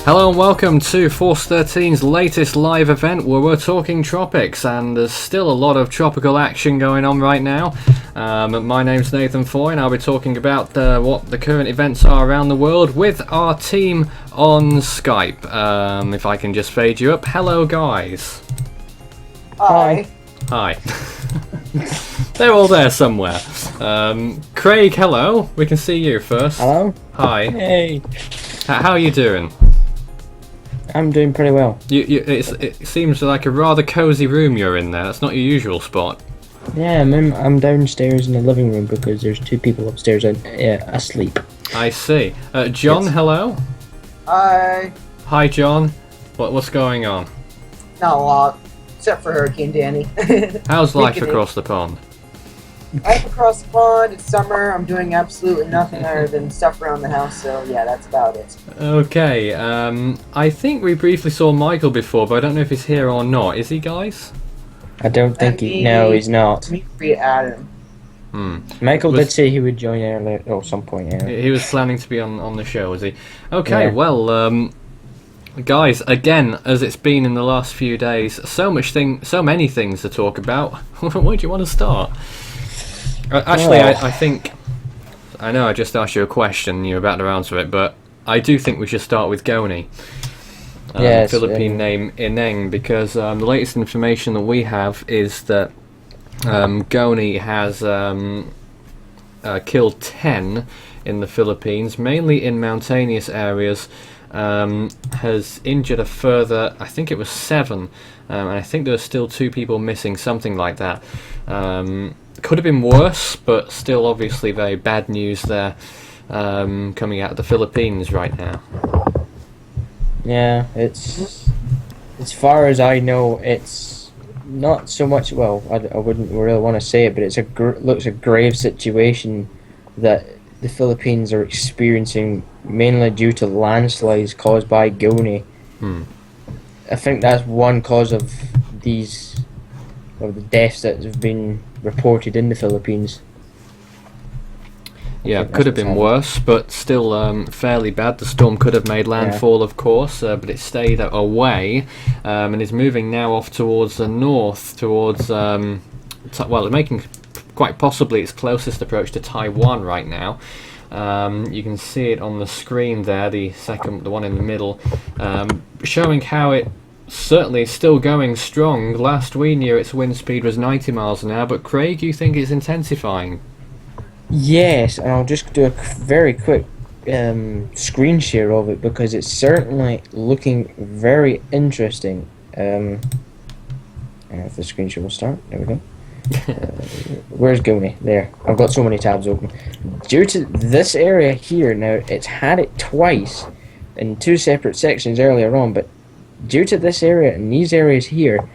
Hello and welcome to Force 13's latest live event where we're talking tropics, and there's still a lot of tropical action going on right now. My name's Nathan Foy and I'll be talking about what the current events are around the world with our team on Skype. If I can just fade you up. Hello guys. Hi. Hi. They're all there somewhere. Craig, hello. We can see you first. Hello. Hi. Hey. How are you doing? I'm doing pretty well. It seems like a rather cosy room you're in there. That's not your usual spot. Yeah, I'm downstairs in the living room because there's two people upstairs asleep. I see. John, hello. Hi. Hi, John. What's going on? Not a lot, except for Hurricane Danny. How's life across the pond? Life across the pond, it's summer, I'm doing absolutely nothing other than stuff around the house, so yeah, that's about it. Okay, I think we briefly saw Michael before, but I don't know if he's here or not. Is he, guys? I don't think no, he's not. Let me re-add him. Michael did say he would join earlier, or some point. Yeah. He was planning to be on the show, was he? Okay, Yeah. Well, guys, again, as it's been in the last few days, so many things to talk about. Where do you want to start? Actually, I think... I know I just asked you a question, you're about to answer it, but I do think we should start with Goni. Yes, Philippine name Ineng, because the latest information that we have is that Goni has killed 10 in the Philippines, mainly in mountainous areas, has injured a further, I think it was 7, and I think there are still 2 people missing, something like that. Could have been worse, but still obviously very bad news there coming out of the Philippines right now. Yeah, it's as far as I know, it's not so much. Well, I wouldn't really want to say it, but it's looks a grave situation that the Philippines are experiencing, mainly due to landslides caused by Goni. I think that's one cause of the deaths that have been reported in the Philippines. Yeah, could have been worse, but still fairly bad. The storm could have made landfall, of course, but it stayed away and is moving now off towards the north, towards, well, making quite possibly its closest approach to Taiwan right now. You can see it on the screen there, the one in the middle, showing how it certainly is still going strong. Last we knew its wind speed was 90 miles an hour, but Craig, you think it's intensifying? Yes, and I'll just do a very quick screen share of it because it's certainly looking very interesting. If the screen share will start, there we go. Where's Goni? There. I've got so many tabs open. Due to this area here, now it's had it twice in 2 separate sections earlier on, but due to this area and these areas here,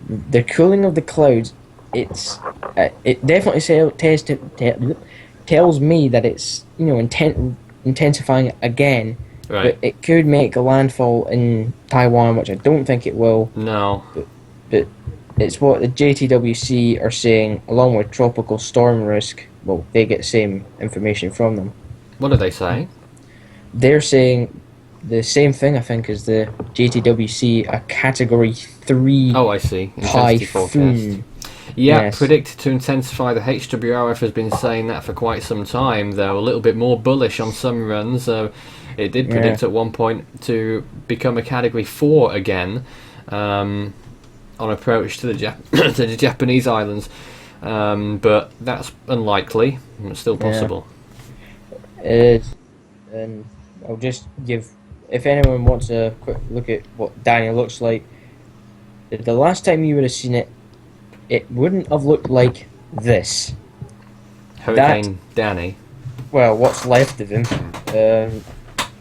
the cooling of the clouds, it definitely tells me that it's intensifying again. Right. But it could make a landfall in Taiwan, which I don't think it will. No. But it's what the JTWC are saying, along with tropical storm risk. Well, they get the same information from them. What are they saying? They're saying the same thing, I think, as the JTWC, a Category 3 Oh, I see. Intensity forecast. typhoon. Yeah, Yes. predicted to intensify. The HWRF has been saying that for quite some time. They're a little bit more bullish on some runs. It did predict at one point to become a Category 4 again, on approach to the Japanese islands. But that's unlikely. It's still possible. It is. And I'll just give, if anyone wants a quick look at what Danny looks like, the last time you would have seen it, it wouldn't have looked like this. Hurricane Danny. Well, what's left of him.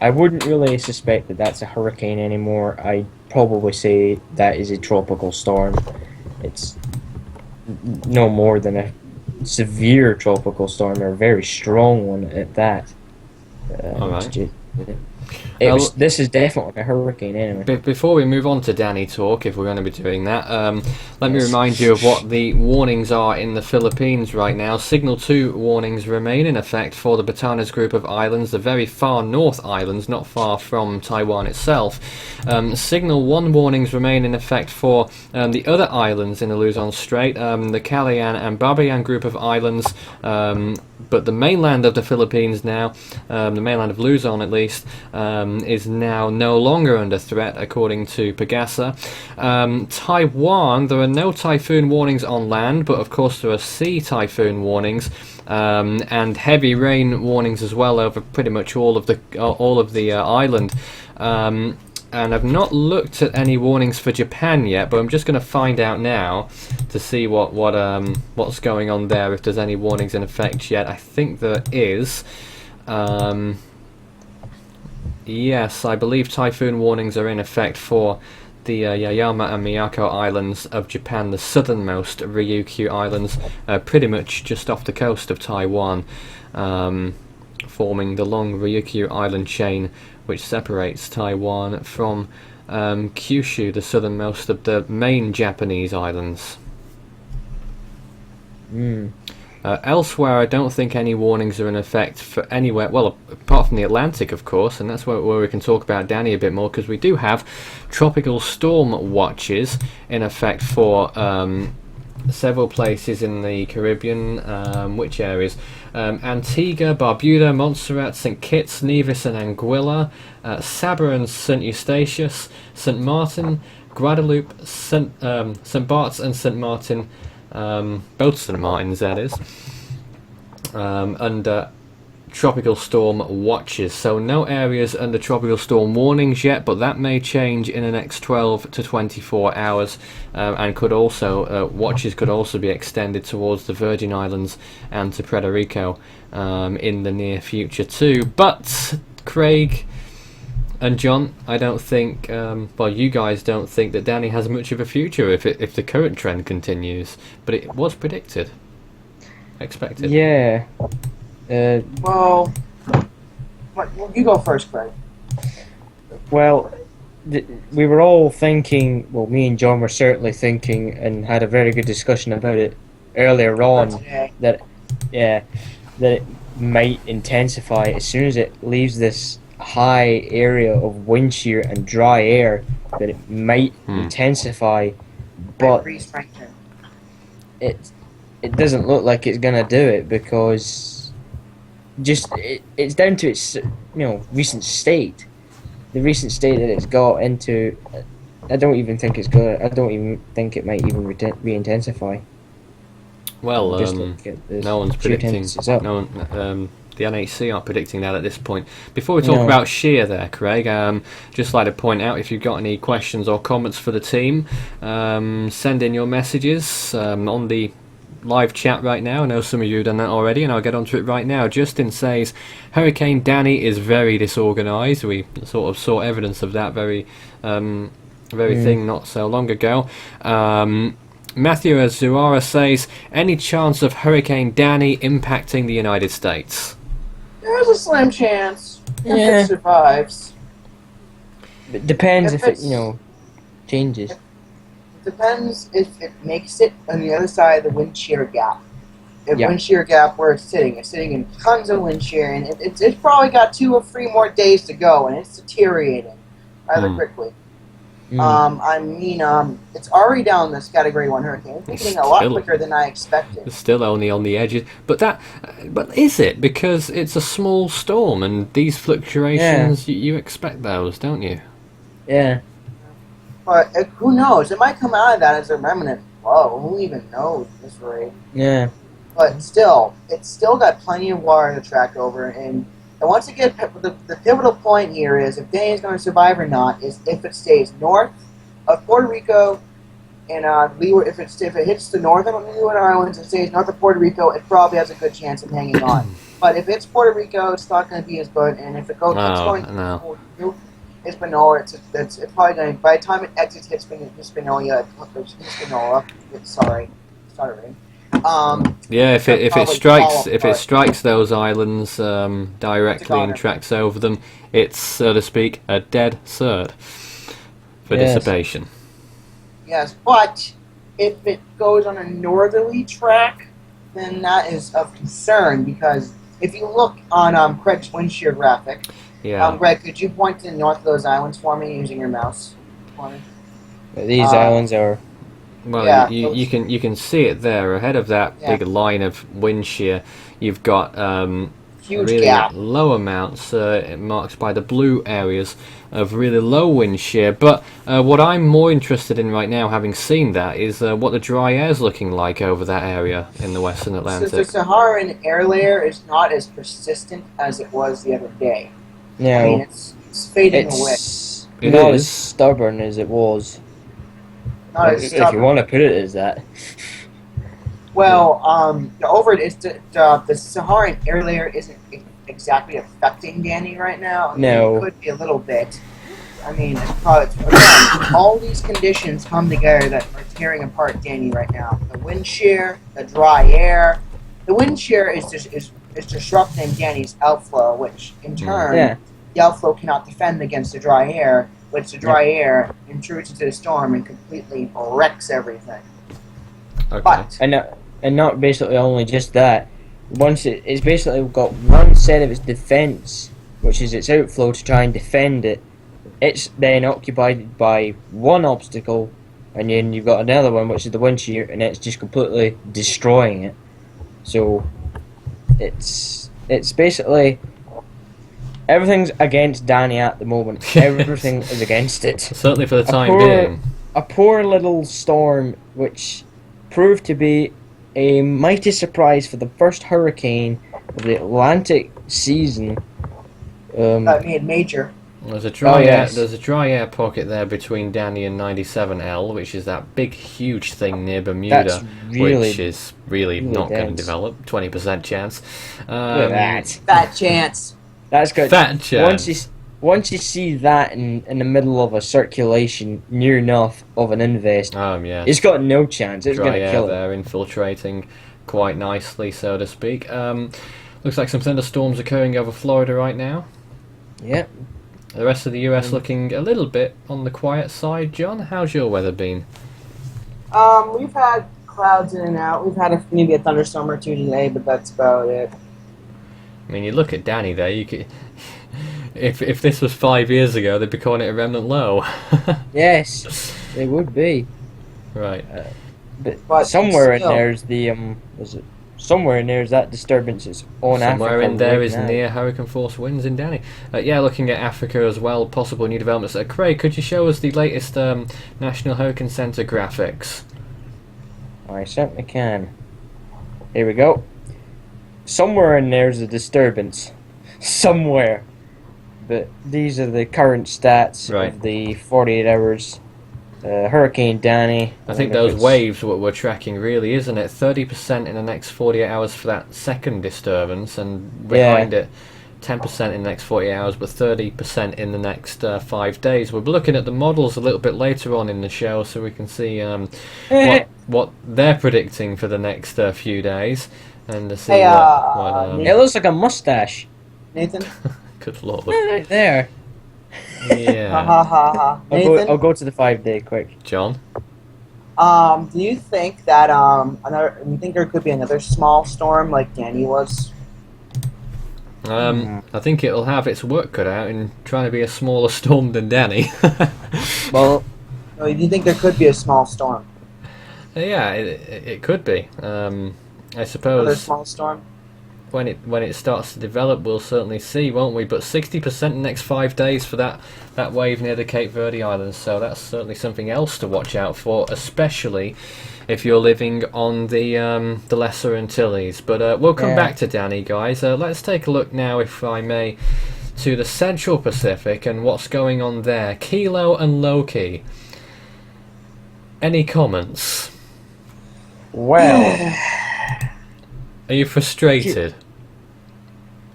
I wouldn't really suspect that that's a hurricane anymore. I'd probably say that is a tropical storm. It's no more than a severe tropical storm, or a very strong one at that. Alright. This is definitely a hurricane anyway. Before we move on to Danny talk, if we're going to be doing that, let me remind you of what the warnings are in the Philippines right now. Signal 2 warnings remain in effect for the Batanes group of islands, the very far north islands, not far from Taiwan itself. Signal 1 warnings remain in effect for the other islands in the Luzon Strait, the Calayan and Babayan group of islands, but the mainland of the Philippines now, the mainland of Luzon at least, is now no longer under threat, according to Pagasa. Taiwan, there are no typhoon warnings on land, but of course there are sea typhoon warnings, and heavy rain warnings as well over pretty much all of the island. And I've not looked at any warnings for Japan yet, but I'm just going to find out now to see what's going on there, if there's any warnings in effect yet. I think there is. Yes, I believe typhoon warnings are in effect for the Yayama and Miyako Islands of Japan, the southernmost Ryukyu Islands, pretty much just off the coast of Taiwan, forming the long Ryukyu Island chain which separates Taiwan from Kyushu, the southernmost of the main Japanese islands. Elsewhere, I don't think any warnings are in effect for anywhere, well, apart from the Atlantic, of course, and that's where we can talk about Danny a bit more, because we do have tropical storm watches in effect for several places in the Caribbean. Which areas? Antigua, Barbuda, Montserrat, St. Kitts, Nevis and Anguilla, Saba and St. Eustatius, St. Martin, Guadeloupe, St. Bart's and St. Martin, both St. Martins that is, under tropical storm watches. So no areas under tropical storm warnings yet, but that may change in the next 12 to 24 hours, and could also watches could also be extended towards the Virgin Islands and to Puerto Rico in the near future too. But Craig and John, I don't think, well, you guys don't think that Danny has much of a future if the current trend continues, but it was predicted, expected. Yeah. Well, you go first, Craig. Well, we were all thinking, well, me and John were certainly thinking, and had a very good discussion about it earlier on, that it might intensify as soon as it leaves this high area of wind shear and dry air, that it might intensify, but it doesn't look like it's gonna do it, because it's down to its recent state, the recent state that it's got into. I don't even think it's good. I don't even think it might even re-intensify. Well, no one's predicting. No one, the NHC aren't predicting that at this point. Before we talk about shear there, Craig, just like to point out, if you've got any questions or comments for the team, send in your messages on the live chat right now. I know some of you have done that already, and I'll get onto it right now. Justin says, Hurricane Danny is very disorganised. We sort of saw evidence of that very thing not so long ago. Matthew Azuara says, any chance of Hurricane Danny impacting the United States? There's a slim chance if it survives. It depends if it changes. It depends if it makes it on the other side of the wind shear gap. The wind shear gap where it's sitting in tons of wind shear, and it's probably got 2 or 3 more days to go, and it's deteriorating rather quickly. I mean, it's already down this Category 1 hurricane. It's getting a lot quicker than I expected. It's still only on the edges, but is it? Because it's a small storm, and these fluctuations, you expect those, don't you? Yeah. But who knows? It might come out of that as a remnant. Whoa, who even knows at this rate? Yeah. But still, it's still got plenty of water to track over, and once again, the pivotal point here is if Danny is going to survive or not is if it stays north of Puerto Rico, and if it hits the northern Leeward Islands and stays north of Puerto Rico, it probably has a good chance of hanging on. But if it's Puerto Rico, it's not going to be as good, and if it goes, Hispaniola, it's probably going to, by the time it exits Hispaniola, sorry, stuttering. Yeah, if it probably fall apart. strikes those islands directly and goner. tracks over them, it's, so to speak, a dead cert for Yes. dissipation. Yes, but if it goes on a northerly track, then that is of concern because if you look on Craig's wind shear graphic, Yeah. Greg, could you point to the north of those islands for me using your mouse? These islands are. Well, Yeah, you can see it there ahead of that Yeah. big line of wind shear. You've got Huge really gap. low amounts marked by the blue areas of really low wind shear. But what I'm more interested in right now, having seen that, is what the dry air's looking like over that area in the Western So Atlantic. the Saharan air layer is not as persistent as it was the other day. No, I mean, it's fading away. it's It not is. as stubborn as it was. Not as If you stubborn. want to put it as that. Well, the Saharan air layer isn't exactly affecting Danny right now. I mean, No. it could be a little bit. I mean, again, all these conditions come together that are tearing apart Danny right now. The wind shear, the dry air. The wind shear is disrupting Danny's outflow, which in turn, Yeah. the outflow cannot defend against the dry air, which the dry air intrudes into the storm and completely wrecks everything. Okay. But And not basically only just that. Once it's basically got one set of its defense, which is its outflow to try and defend it. It's then occupied by one obstacle, and then you've got another one, which is the wind shear, and it's just completely destroying it. So it's basically everything's against Danny at the moment. Everything is against it. Certainly for the time poor- being. A poor little storm, which proved to be a mighty surprise for the first hurricane of the Atlantic season. that made major. There's a dry yes. there's a dry air pocket there between Danny and 97L, which is that big, huge thing near Bermuda, That's really- which is really not going to dense. develop. 20% chance. Look at that. Fat chance. That's good. Fat chance. Once you see that in the middle of a circulation near enough of an invest, Yeah. it's got no chance. It's Dry going to air kill it. there, infiltrating quite nicely, so to speak. Looks like some thunderstorms occurring over Florida right now. Yeah. The rest of the US looking a little bit on the quiet side. John, how's your weather been? We've had clouds in and out. We've had maybe a thunderstorm or two today, but that's about it. I mean, you look at Danny there. You could, if this was 5 years ago, they'd be calling it a remnant low. Yes, it would be. Right. But somewhere still. in there's the is it? Somewhere in there's that disturbance is on Somewhere Africa in there right is now. near hurricane force winds in Danny. Yeah, looking at Africa as well, possible new developments. Craig, could you show us the latest National Hurricane Center graphics? I certainly can. Here we go. Somewhere in there's a disturbance. Somewhere. But these are the current stats Right. of the 48 hours. Hurricane Danny. I think wonder if those it's- waves what we're tracking really, isn't it? 30% in the next 48 hours for that second disturbance, and behind it 10% in the next 48 hours, but 30% in the next 5 days. We'll be looking at the models a little bit later on in the show so we can see what they're predicting for the next few days, and to see Hey, what It looks like a mustache. Nathan? good lord. Right there. Ha Yeah. ha ha ha. Nathan? I'll go to the 5 day quick. John? Do you think that you think there could be another small storm like Danny was? I think it'll have its work cut out in trying to be a smaller storm than Danny. Well, No, do you think there could be a small storm? Yeah, it could be. I Another suppose small storm? when it starts to develop, we'll certainly see, won't we? But 60% in the next 5 days for that wave near the Cape Verde Islands, so that's certainly something else to watch out for, especially if you're living on the Lesser Antilles. But we'll come back to Danny, guys. Let's take a look now, if I may, to the Central Pacific and what's going on there. Kilo and Loke. Any comments? well, Are you frustrated?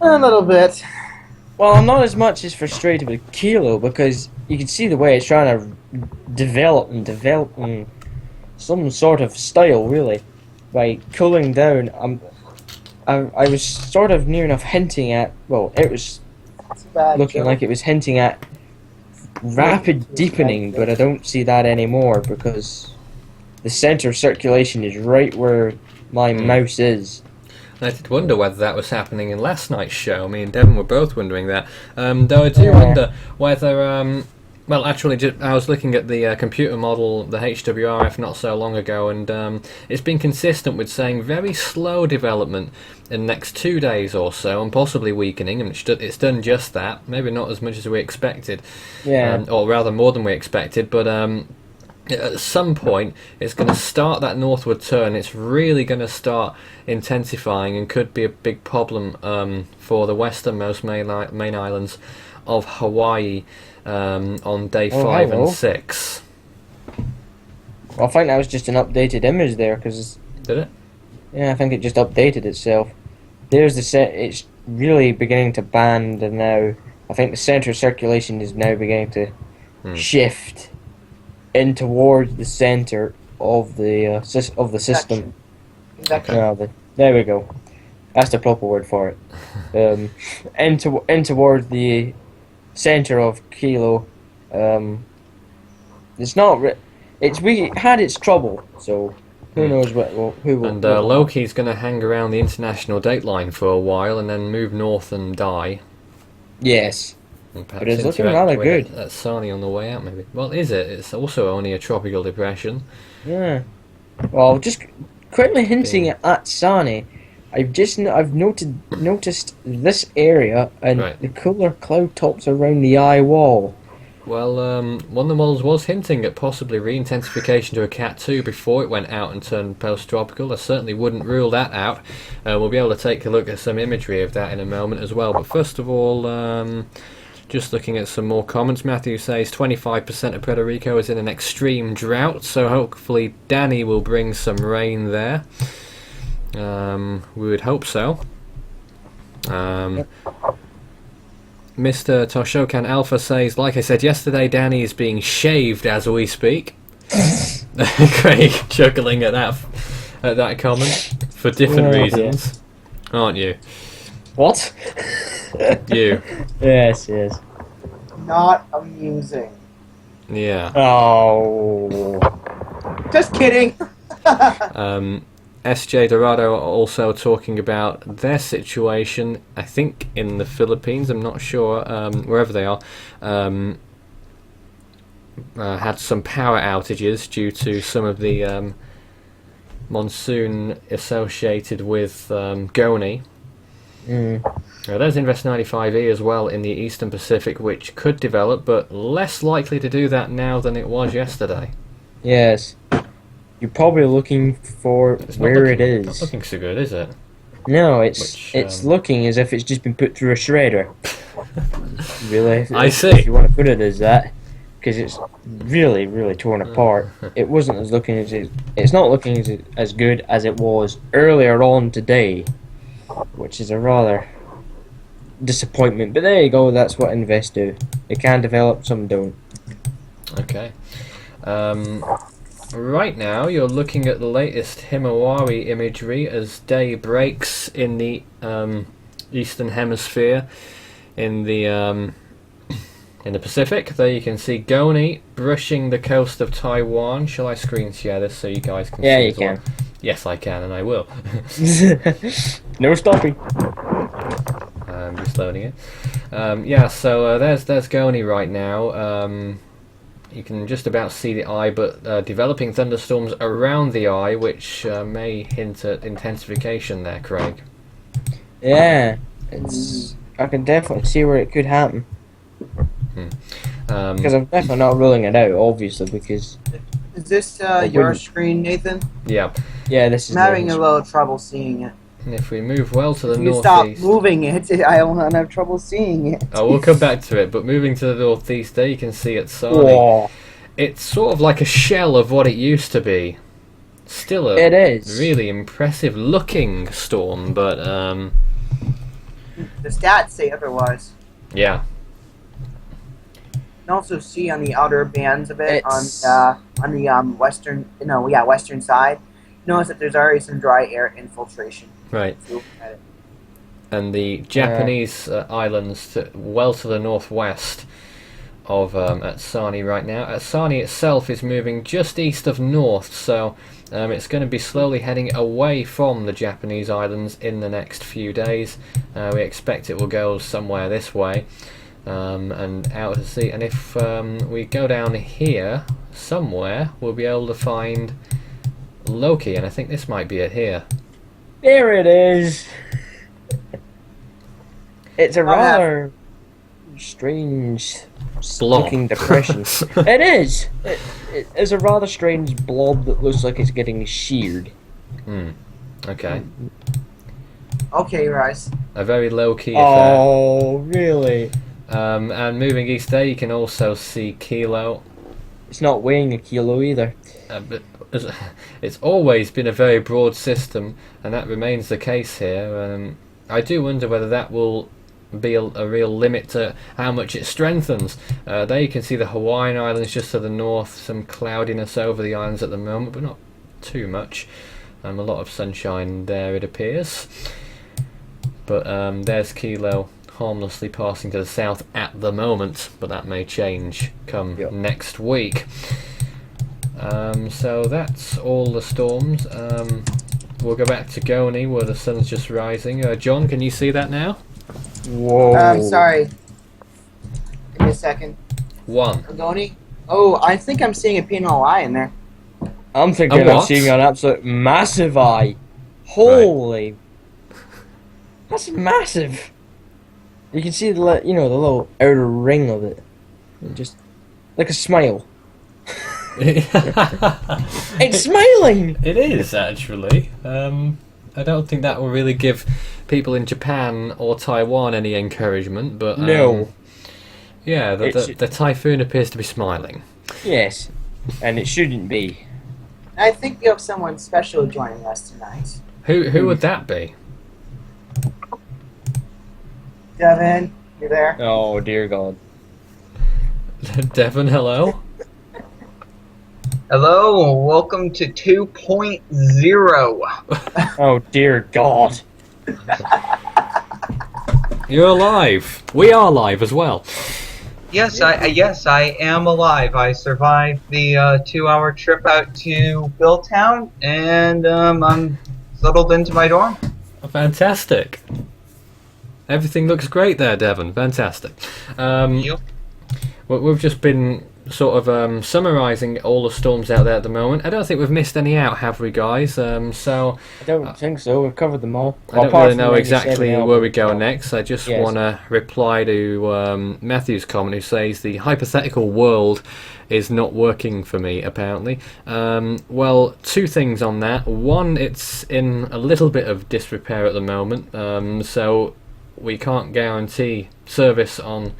A little bit. well, I'm not as much as frustrated with Kilo because you can see the way it's trying to develop in some sort of style, really. by cooling down, I was sort of near enough hinting at. Well, it was It's a bad looking joke. like it was hinting at rapid deepening, but I don't see that anymore because the center of circulation is right where my mouse is. I did wonder whether that was happening in last night's show. Me and Devon were both wondering that. Though I do Yeah. wonder whether... well, actually, I was looking at the computer model, the HWRF, not so long ago, and it's been consistent with saying very slow development in the next 2 days or so, and possibly weakening, and it's done just that. Maybe not as much as we expected, Yeah. or rather more than we expected, but... at some point, it's going to start that northward turn. It's really going to start intensifying and could be a big problem for the westernmost main islands of Hawaii on day 5 hello. and 6. Well, I think that was just an updated image there, because Did it? yeah, I think it just updated itself. There's the set. It's really beginning to band, and now I think the center of circulation is now beginning to shift in towards the center of the system. Exactly. There we go. That's the proper word for it. In towards the center of Kilo. It's not. We had its trouble, so who knows who will. And Loki's going to hang around the international dateline for a while and then move north and die. Yes. And But it's looking interact rather with good. Atsani on the way out, maybe. Well, is it? It's also only a tropical depression. Yeah. Well, just quickly hinting at Atsani, I've noticed this area and Right. the cooler cloud tops around the eye wall. Well, one of the models was hinting at possibly re-intensification to a Cat 2 before it went out and turned post-tropical. I certainly wouldn't rule that out. We'll be able to take a look at some imagery of that in a moment as well. But first of all, just looking at some more comments. Matthew says 25% of Puerto Rico is in an extreme drought, so hopefully Danny will bring some rain there. We would hope so. Mr. Toshokan Alpha says, like I said yesterday, Danny is being shaved as we speak. Craig chuckling at that comment for different reasons, aren't you? What? You. Yes. Not amusing. Yeah. Oh. Just kidding. SJ Dorado are also talking about their situation, I think in the Philippines, I'm not sure, wherever they are, had some power outages due to some of the monsoon associated with Goni. There's Invest 95E as well in the Eastern Pacific, which could develop, but less likely to do that now than it was yesterday. Yes. You're probably looking for where it is. Not looking so good, is it? No, it's looking as if it's just been put through a shredder. Really? I see. If you want to put it as that, because it's really, really torn apart. It wasn't as looking as it's not looking as good as it was earlier on today, which is a rather disappointment. But there you go. That's what Invest do. They can develop, some don't. Okay. Right now, you're looking at the latest Himawari imagery as day breaks in the Eastern Hemisphere, in the Pacific. There you can see Goni brushing the coast of Taiwan. Shall I screen share this so you guys can see? Yeah, you as well? can. Yes, I can, and I will. No stopping. I'm just loading it. Yeah, so there's Goni right now. You can just about see the eye, but developing thunderstorms around the eye, which may hint at intensification there, Craig. Yeah, I can definitely see where it could happen. Because I'm definitely not ruling it out, obviously, because... Is this your screen, Nathan? Yeah. Yeah, this is... I'm having a little trouble seeing it. And if we move well to the If you northeast... stop moving it, I won't have trouble seeing it. Oh, we'll come back to it, but moving to the northeast there, you can see Atsani. Whoa. It's sort of like a shell of what it used to be. Still a It is. really impressive looking storm, but The stats say otherwise. yeah. You can also see on the outer bands of it It's- on the western side. notice that there's already some dry air infiltration. Right. So, And the Japanese islands well to the northwest of Atsani right now. Atsani itself is moving just east of north, so it's going to be slowly heading away from the Japanese islands in the next few days. We expect it will go somewhere this way and out to sea. And if we go down here somewhere, we'll be able to find Loke, and I think this might be it here. There it is. It's a rather strange looking depression. It is. It is a rather strange blob that looks like it's getting sheared. Okay. Okay, Rice. A very low key affair. Oh, really? And moving east there, you can also see Kilo. It's not weighing a kilo either. But it's always been a very broad system, and that remains the case here. I do wonder whether that will be a real limit to how much it strengthens. There you can see the Hawaiian Islands just to the north, some cloudiness over the islands at the moment, but not too much. A lot of sunshine there, it appears. But there's Kilo harmlessly passing to the south at the moment, but that may change come next week. So that's all the storms. We'll go back to Goni where the sun's just rising. John, can you see that now? Whoa. I'm sorry. Give me a second. Goni? Oh, I think I'm seeing a pinhole eye in there. I'm thinking I'm seeing an absolute massive eye. Holy. Right. That's massive. You can see the little outer ring of it. Just like a smile. It's smiling! It is, actually. I don't think that will really give people in Japan or Taiwan any encouragement, but no. Yeah, the typhoon appears to be smiling. Yes, and it shouldn't be. I think you have someone special joining us tonight. Who would that be? Devin, you there? Oh, dear God. Devin, hello? Hello, welcome to 2.0. Oh, dear God. You're alive. We are alive as well. Yes, I am alive. I survived the 2-hour trip out to Billtown, and I'm settled into my dorm. Fantastic. Everything looks great there, Devon. Fantastic. Yep. We've just been sort of summarising all the storms out there at the moment. I don't think we've missed any out, have we, guys? So I don't think so. We've covered them all. I don't really know exactly where we go next. I just want to reply to Matthew's comment, who says the hypothetical world is not working for me, apparently. Well, two things on that. One, it's in a little bit of disrepair at the moment, so we can't guarantee service on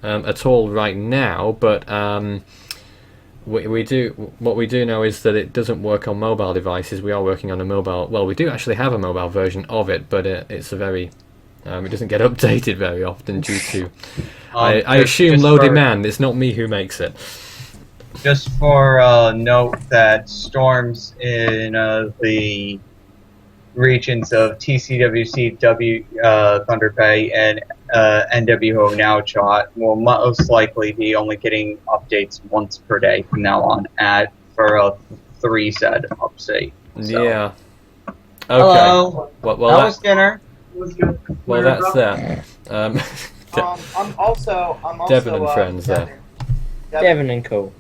at all right now, but we do. What we do know is that it doesn't work on mobile devices. We are working on a mobile. Well, we do actually have a mobile version of it, but it's a very. It doesn't get updated very often due to. I assume low demand. It's not me who makes it. Just for note that storms in the regions of TCWC, Thunder Bay, and NWO Nauchat will most likely be only getting updates once per day from now on for a 3-set update. So. Yeah. Okay. Hello. Well, how was dinner? It was good. Well, that's that. I'm also Devon and friends there. Devon and co.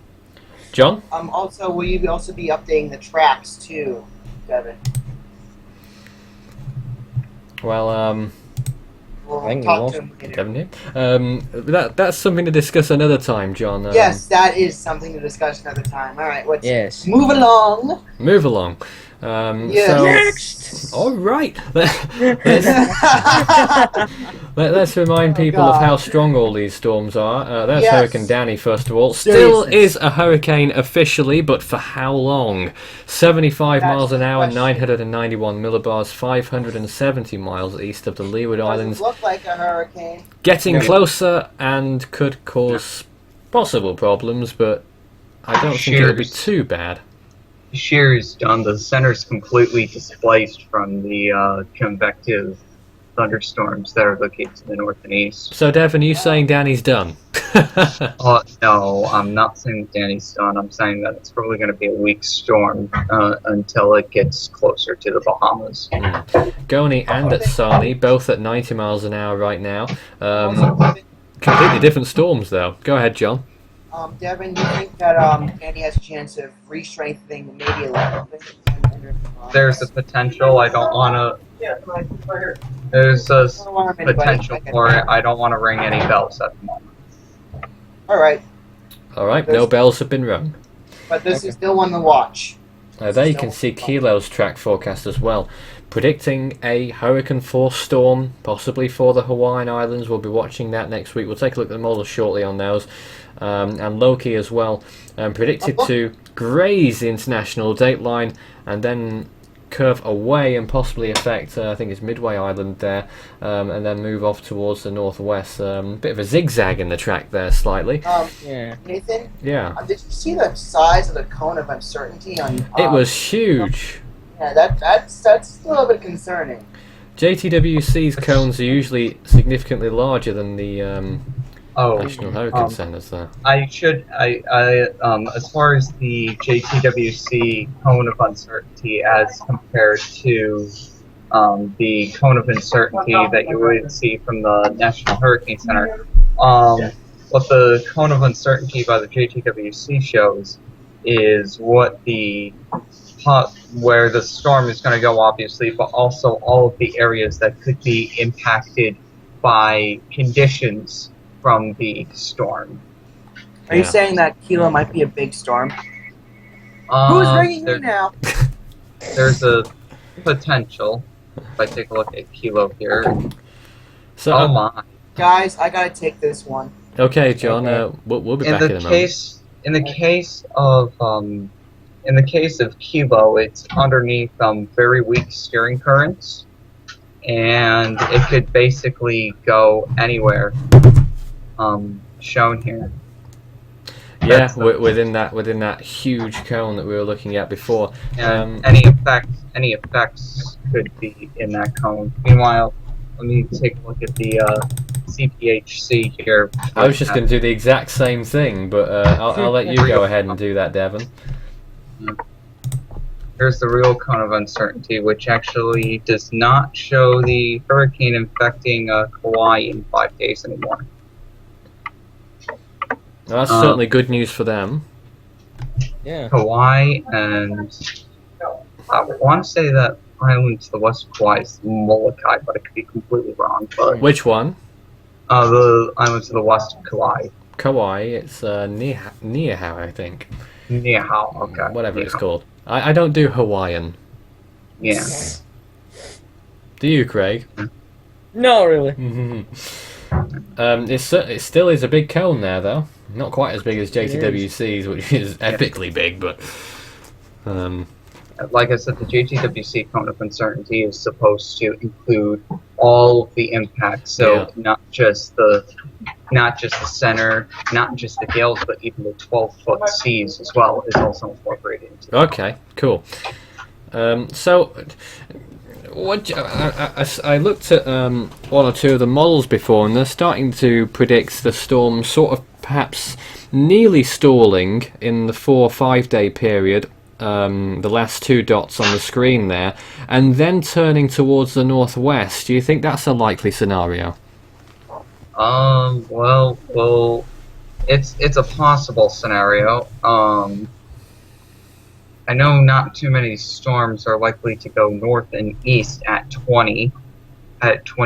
John? Will you also be updating the tracks too, Devon? Well, We'll talk to him later. Devon here. That's something to discuss another time, John. Yes, that is something to discuss another time. All right, Yes. Move along. Move along. Yes. So, Next. all right. Let's remind people of how strong all these storms are. That's Hurricane Danny, first of all. Still is a hurricane officially, but for how long? 75 miles an hour, 991 millibars, 570 miles east of the Leeward Islands. Doesn't look like a hurricane. Getting closer and could cause possible problems, but I don't think it'll be too bad. shear is done. The center's completely displaced from the convective thunderstorms that are located to the north and east. So, Devon, you saying Danny's done? No, I'm not saying Danny's done. I'm saying that it's probably going to be a weak storm until it gets closer to the Bahamas. Goni and Atsani, both at 90 miles an hour right now. Completely different storms, though. Go ahead, John. Devin, you think that Danny has a chance of re-strengthening maybe a little bit? There's a potential. I don't want to. There's a potential for it. I don't want to ring any bells at the moment. Alright. Alright, no bells have been rung. But this is still one to watch. There you can see Kilo's track forecast as well. Predicting a hurricane force storm, possibly for the Hawaiian Islands. We'll be watching that next week. We'll take a look at the models shortly on those. And Loke as well. Predicted to graze the international dateline and then curve away and possibly affect, I think it's Midway Island there, and then move off towards the northwest. Bit of a zigzag in the track there, slightly. Yeah. Nathan? Yeah. Did you see the size of the cone of uncertainty on? It was huge. Yeah, that's still a bit concerning. JTWC's cones are usually significantly larger than the National Hurricane Centers there. As far as the JTWC cone of uncertainty as compared to the cone of uncertainty that you would see from the National Hurricane Center, what the cone of uncertainty by the JTWC shows is what the where the storm is going to go, obviously, but also all of the areas that could be impacted by conditions from the storm. Are you saying that Kilo might be a big storm? Who's ringing me now? There's a potential. If I take a look at Kilo here. So, oh my. Guys, I gotta take this one. Okay, John. We'll be back in a moment. In the case of Kilo, it's underneath very weak steering currents, and it could basically go anywhere. Shown here. Yeah, within that huge cone that we were looking at before. Any effects could be in that cone. Meanwhile, let me take a look at the CPHC here. I was just going to do the exact same thing, but I'll let you go ahead and do that, Devon. Here's the real cone of uncertainty, which actually does not show the hurricane infecting Kauai in 5 days anymore. Well, that's certainly good news for them. Yeah. Kauai, and I want to say that island to the west of Kauai is Molokai, but I could be completely wrong. But which one? The island to the west of Kauai. Kauai, it's Niihau, I think. Niihau, okay. Whatever it's called. I don't do Hawaiian. Yeah. Do you, Craig? No, really. It still is a big cone there, though. Not quite as big as JTWC's, which is epically big, but... like I said, the JTWC cone of uncertainty is supposed to include all of the impacts, so not just the center, not just the gales, but even the 12-foot seas as well is also incorporated into it. Okay, cool. So, I looked at one or two of the models before, and they're starting to predict the storm sort of perhaps nearly stalling in the 4 or 5 day period, the last 2 dots on the screen there, and then turning towards the northwest. Do you think that's a likely scenario? Well, it's a possible scenario. I know not too many storms are likely to go north and east at 20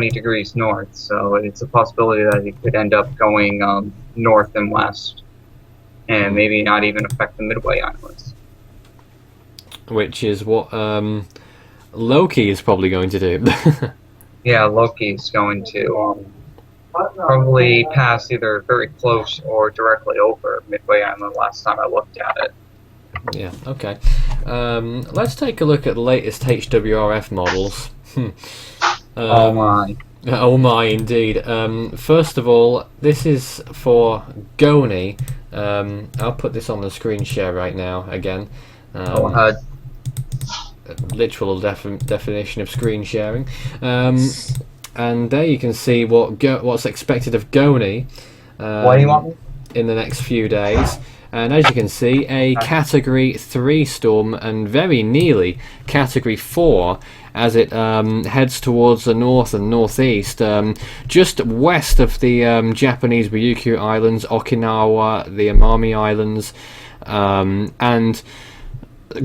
degrees north, so it's a possibility that it could end up going north and west, and maybe not even affect the Midway Islands. Which is what Loke is probably going to do. Yeah, Loki is going to probably pass either very close or directly over Midway Island last time I looked at it. Yeah, okay. Let's take a look at the latest HWRF models. Oh my. Oh my, indeed. First of all, this is for Goni. I'll put this on the screen share right now again. Go ahead. Literal definition of screen sharing. And there you can see what's expected of Goni What do you want me? in the next few days. And as you can see, a Category 3 storm, and very nearly Category 4, as it heads towards the north and northeast, just west of the Japanese Ryukyu Islands, Okinawa, the Amami Islands, and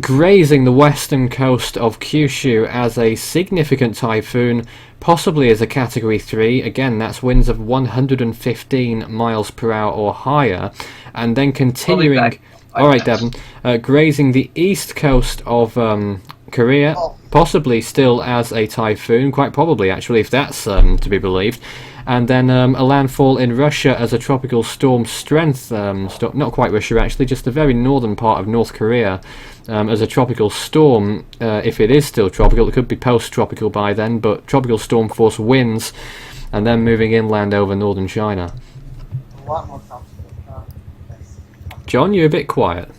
grazing the western coast of Kyushu as a significant typhoon, possibly as a Category 3. Again, that's winds of 115 miles per hour or higher, and then continuing. Alright, Devon, grazing the east coast of Korea, possibly still as a typhoon, quite probably actually, if that's to be believed. And then a landfall in Russia as a tropical storm strength, not quite Russia actually, just the very northern part of North Korea, as a tropical storm. If it is still tropical, it could be post-tropical by then, but tropical storm force winds, and then moving inland over northern China. A lot more comfortable. John, you're a bit quiet.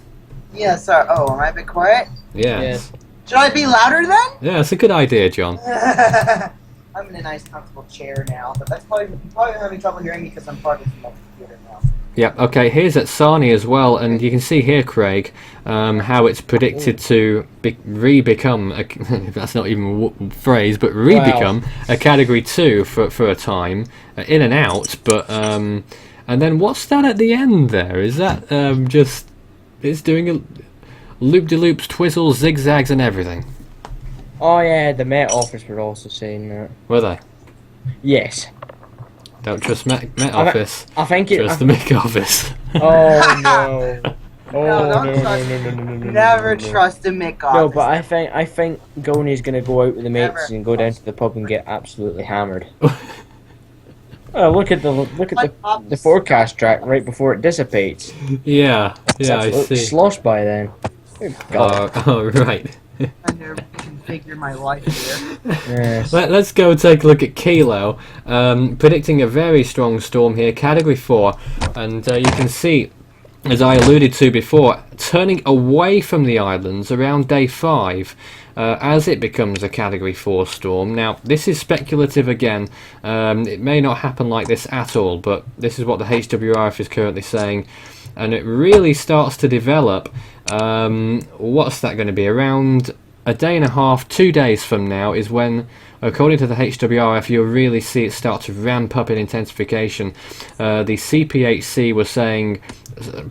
Yeah, sorry. Oh, am I a bit quiet? Yes. Should I be louder then? Yeah, that's a good idea, John. I'm in a nice, comfortable chair now, but that's probably having trouble hearing me because I'm farther from my computer now. Yep, okay, here's Atsani as well, and you can see here, Craig, how it's predicted to re-become, that's not even a phrase, but re-become a Category 2 for a time, in and out, but, and then what's that at the end there? Is that it's doing a loop-de-loops, twizzles, zigzags and everything? Oh yeah, the Met Office were also saying that. Were they? Yes. Don't trust Met Office. I think trust the Mick Office. Oh no. Oh, no, never trust a Mick Office. No, but I think Goni's gonna go out with the mates and go down to the pub and get absolutely hammered. Oh, look at the forecast track right before it dissipates. Yeah, I see. Slosh by then. Oh, right. I never configure my life here. Yes. Let's go and take a look at Kilo, predicting a very strong storm here, Category 4, and you can see, as I alluded to before, turning away from the islands around day 5 as it becomes a Category 4 storm. Now, this is speculative again. It may not happen like this at all, but this is what the HWRF is currently saying, and it really starts to develop. What's that going to be? Around a day and a half, 2 days from now is when, according to the HWRF, you'll really see it start to ramp up in intensification. The CPHC was saying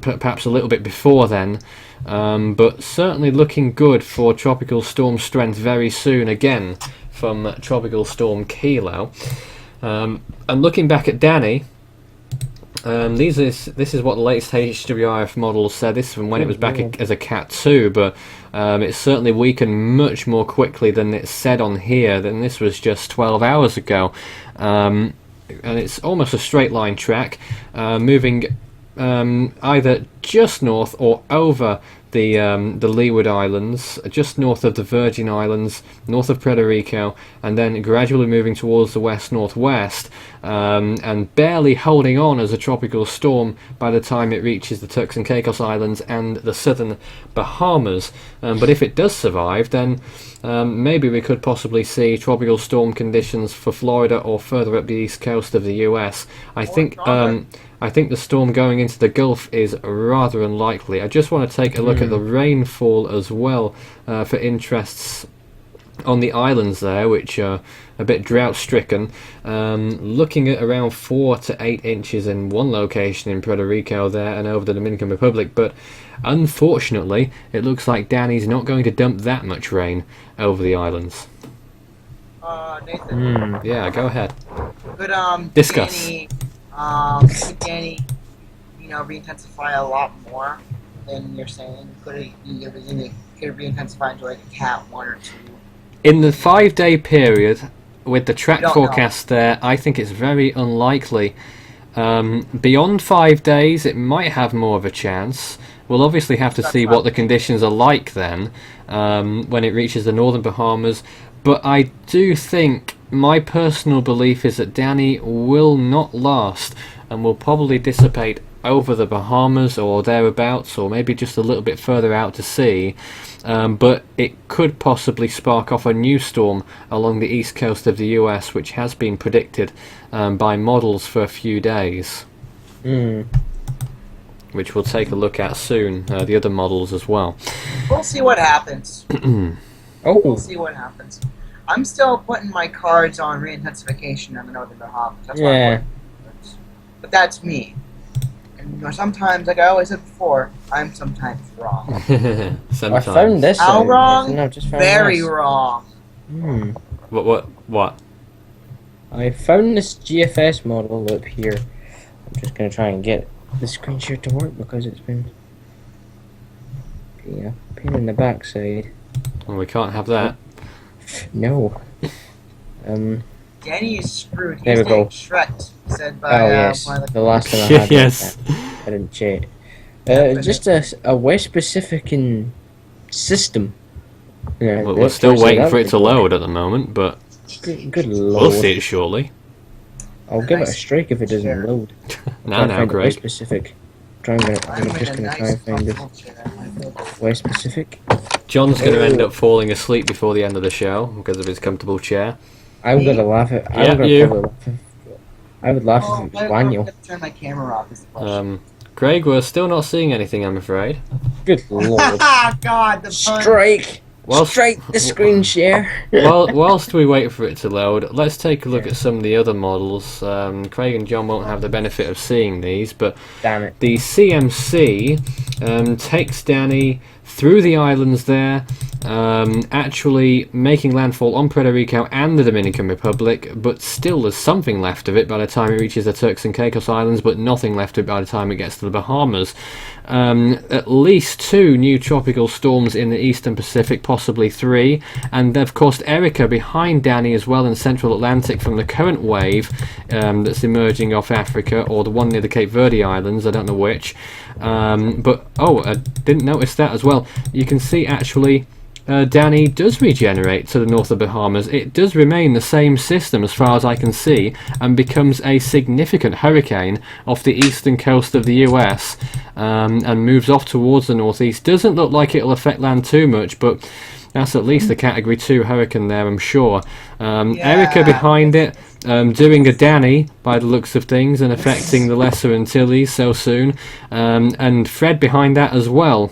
perhaps a little bit before then, but certainly looking good for tropical storm strength very soon again from Tropical Storm Kilo. And looking back at Danny, this is what the latest HWRF model said. This is from when it was back as a Cat 2, but it's certainly weakened much more quickly than it's said on here. Then this was just 12 hours ago, and it's almost a straight line track, moving either just north or over the Leeward Islands, just north of the Virgin Islands, north of Puerto Rico, and then gradually moving towards the west-northwest, and barely holding on as a tropical storm by the time it reaches the Turks and Caicos Islands and the southern Bahamas. But if it does survive, then maybe we could possibly see tropical storm conditions for Florida or further up the east coast of the US. I think the storm going into the Gulf is rather unlikely. I just want to take a look at the rainfall as well for interests on the islands there, which are a bit drought-stricken. Looking at around 4 to 8 inches in one location in Puerto Rico there and over the Dominican Republic, but unfortunately it looks like Danny's not going to dump that much rain over the islands. Nathan. Yeah, go ahead. Could Discuss. Danny, re-intensify a lot more than you're saying? Could it re-intensify into like a Cat 1 or 2? In the 5-day period, with the track forecast there, I think it's very unlikely. Beyond 5 days, it might have more of a chance. We'll obviously have to see what the conditions are like then, when it reaches the northern Bahamas. But I do think, my personal belief is that Danny will not last and will probably dissipate over the Bahamas or thereabouts, or maybe just a little bit further out to sea, but it could possibly spark off a new storm along the east coast of the US, which has been predicted by models for a few days. Which we'll take a look at soon, the other models as well. We'll see what happens. Oh, We'll see what happens. I'm still putting my cards on reintensification on the Northern Bahamas. That's why I'm yeah. putting cards. But that's me. And sometimes, like I always said before, I'm sometimes wrong. Sometimes. I found this. How out. wrong? No, just found Very this. wrong. What? I found this GFS model up here. I'm just gonna try and get the screen share to work because it's been a pain in the backside. Well, we can't have that. No. Danny is screwed. There He's we go. getting shreked, said by Oh yes, one of the the last time I had Yes. I didn't check. Just a West Pacific system. Yeah, We're still waiting for it to load at the moment, but Good lord. we'll see it shortly. I'll give it a strike if it doesn't Sure. load. Now, West Greg. Pacific. I'm I'm in just a gonna try nice and find it. comfortable chair. West Pacific. John's going to end up falling asleep before the end of the show because of his comfortable chair. I'm gonna laugh at. Yeah, I'm gonna you. probably laugh. I would laugh Oh, if it was I'm Daniel. going to turn my camera off. Is the question. Greg, we're still not seeing anything, I'm afraid. Good lord. God, the pun. Strike! Well, Strike the screen share. Whilst we wait for it to load, let's take a look at some of the other models. Craig and John won't have the benefit of seeing these, but Damn it. the CMC takes Danny through the islands there, actually making landfall on Puerto Rico and the Dominican Republic, but still there's something left of it by the time it reaches the Turks and Caicos Islands, but nothing left of it by the time it gets to the Bahamas. At least 2 new tropical storms in the eastern Pacific, possibly 3, and of course Erica behind Danny as well in the central Atlantic from the current wave that's emerging off Africa, or the one near the Cape Verde Islands, I don't know which. But I didn't notice that as well. You can see actually Danny does regenerate to the north of Bahamas. It does remain the same system as far as I can see, and becomes a significant hurricane off the eastern coast of the US, and moves off towards the northeast. Doesn't look like it'll affect land too much, but that's at least a category 2 hurricane there, I'm sure. Erica behind it, doing a Danny by the looks of things, and affecting the Lesser Antilles so soon, and Fred behind that as well.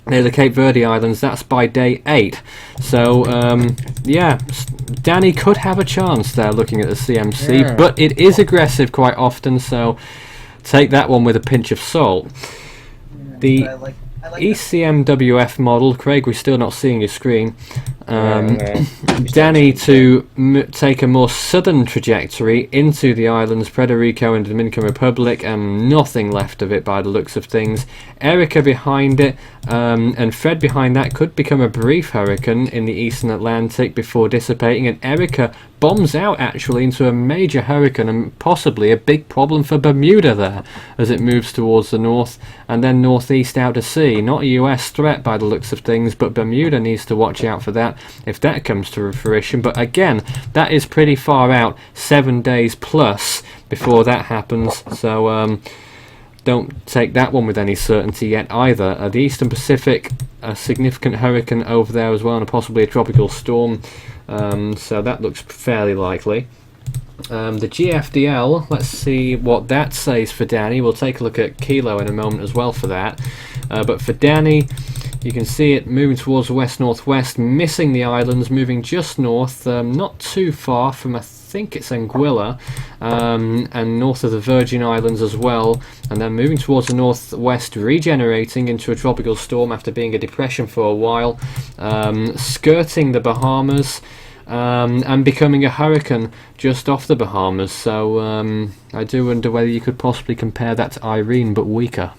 Near the Cape Verde Islands, that's by day 8. So, Danny could have a chance there looking at the CMC, but it is aggressive quite often, so take that one with a pinch of salt. The I like ECMWF model, Craig, we're still not seeing your screen. Danny to take a more southern trajectory into the islands, Puerto Rico and Dominican Republic, and nothing left of it by the looks of things. Erica behind it, and Fred behind that could become a brief hurricane in the eastern Atlantic before dissipating, and Erica bombs out actually into a major hurricane and possibly a big problem for Bermuda there as it moves towards the north and then northeast out to sea. Not a US threat by the looks of things, but Bermuda needs to watch out for that if that comes to fruition. But again, that is pretty far out, 7 days plus before that happens, so don't take that one with any certainty yet either. The eastern Pacific, a significant hurricane over there as well, and possibly a tropical storm, so that looks fairly likely. The GFDL, let's see what that says for Danny. We'll take a look at Kilo in a moment as well for that. But for Danny, you can see it moving towards the west-northwest, missing the islands, moving just north, not too far from, I think it's Anguilla, and north of the Virgin Islands as well, and then moving towards the northwest, regenerating into a tropical storm after being a depression for a while, skirting the Bahamas, and becoming a hurricane just off the Bahamas. So I do wonder whether you could possibly compare that to Irene, but weaker.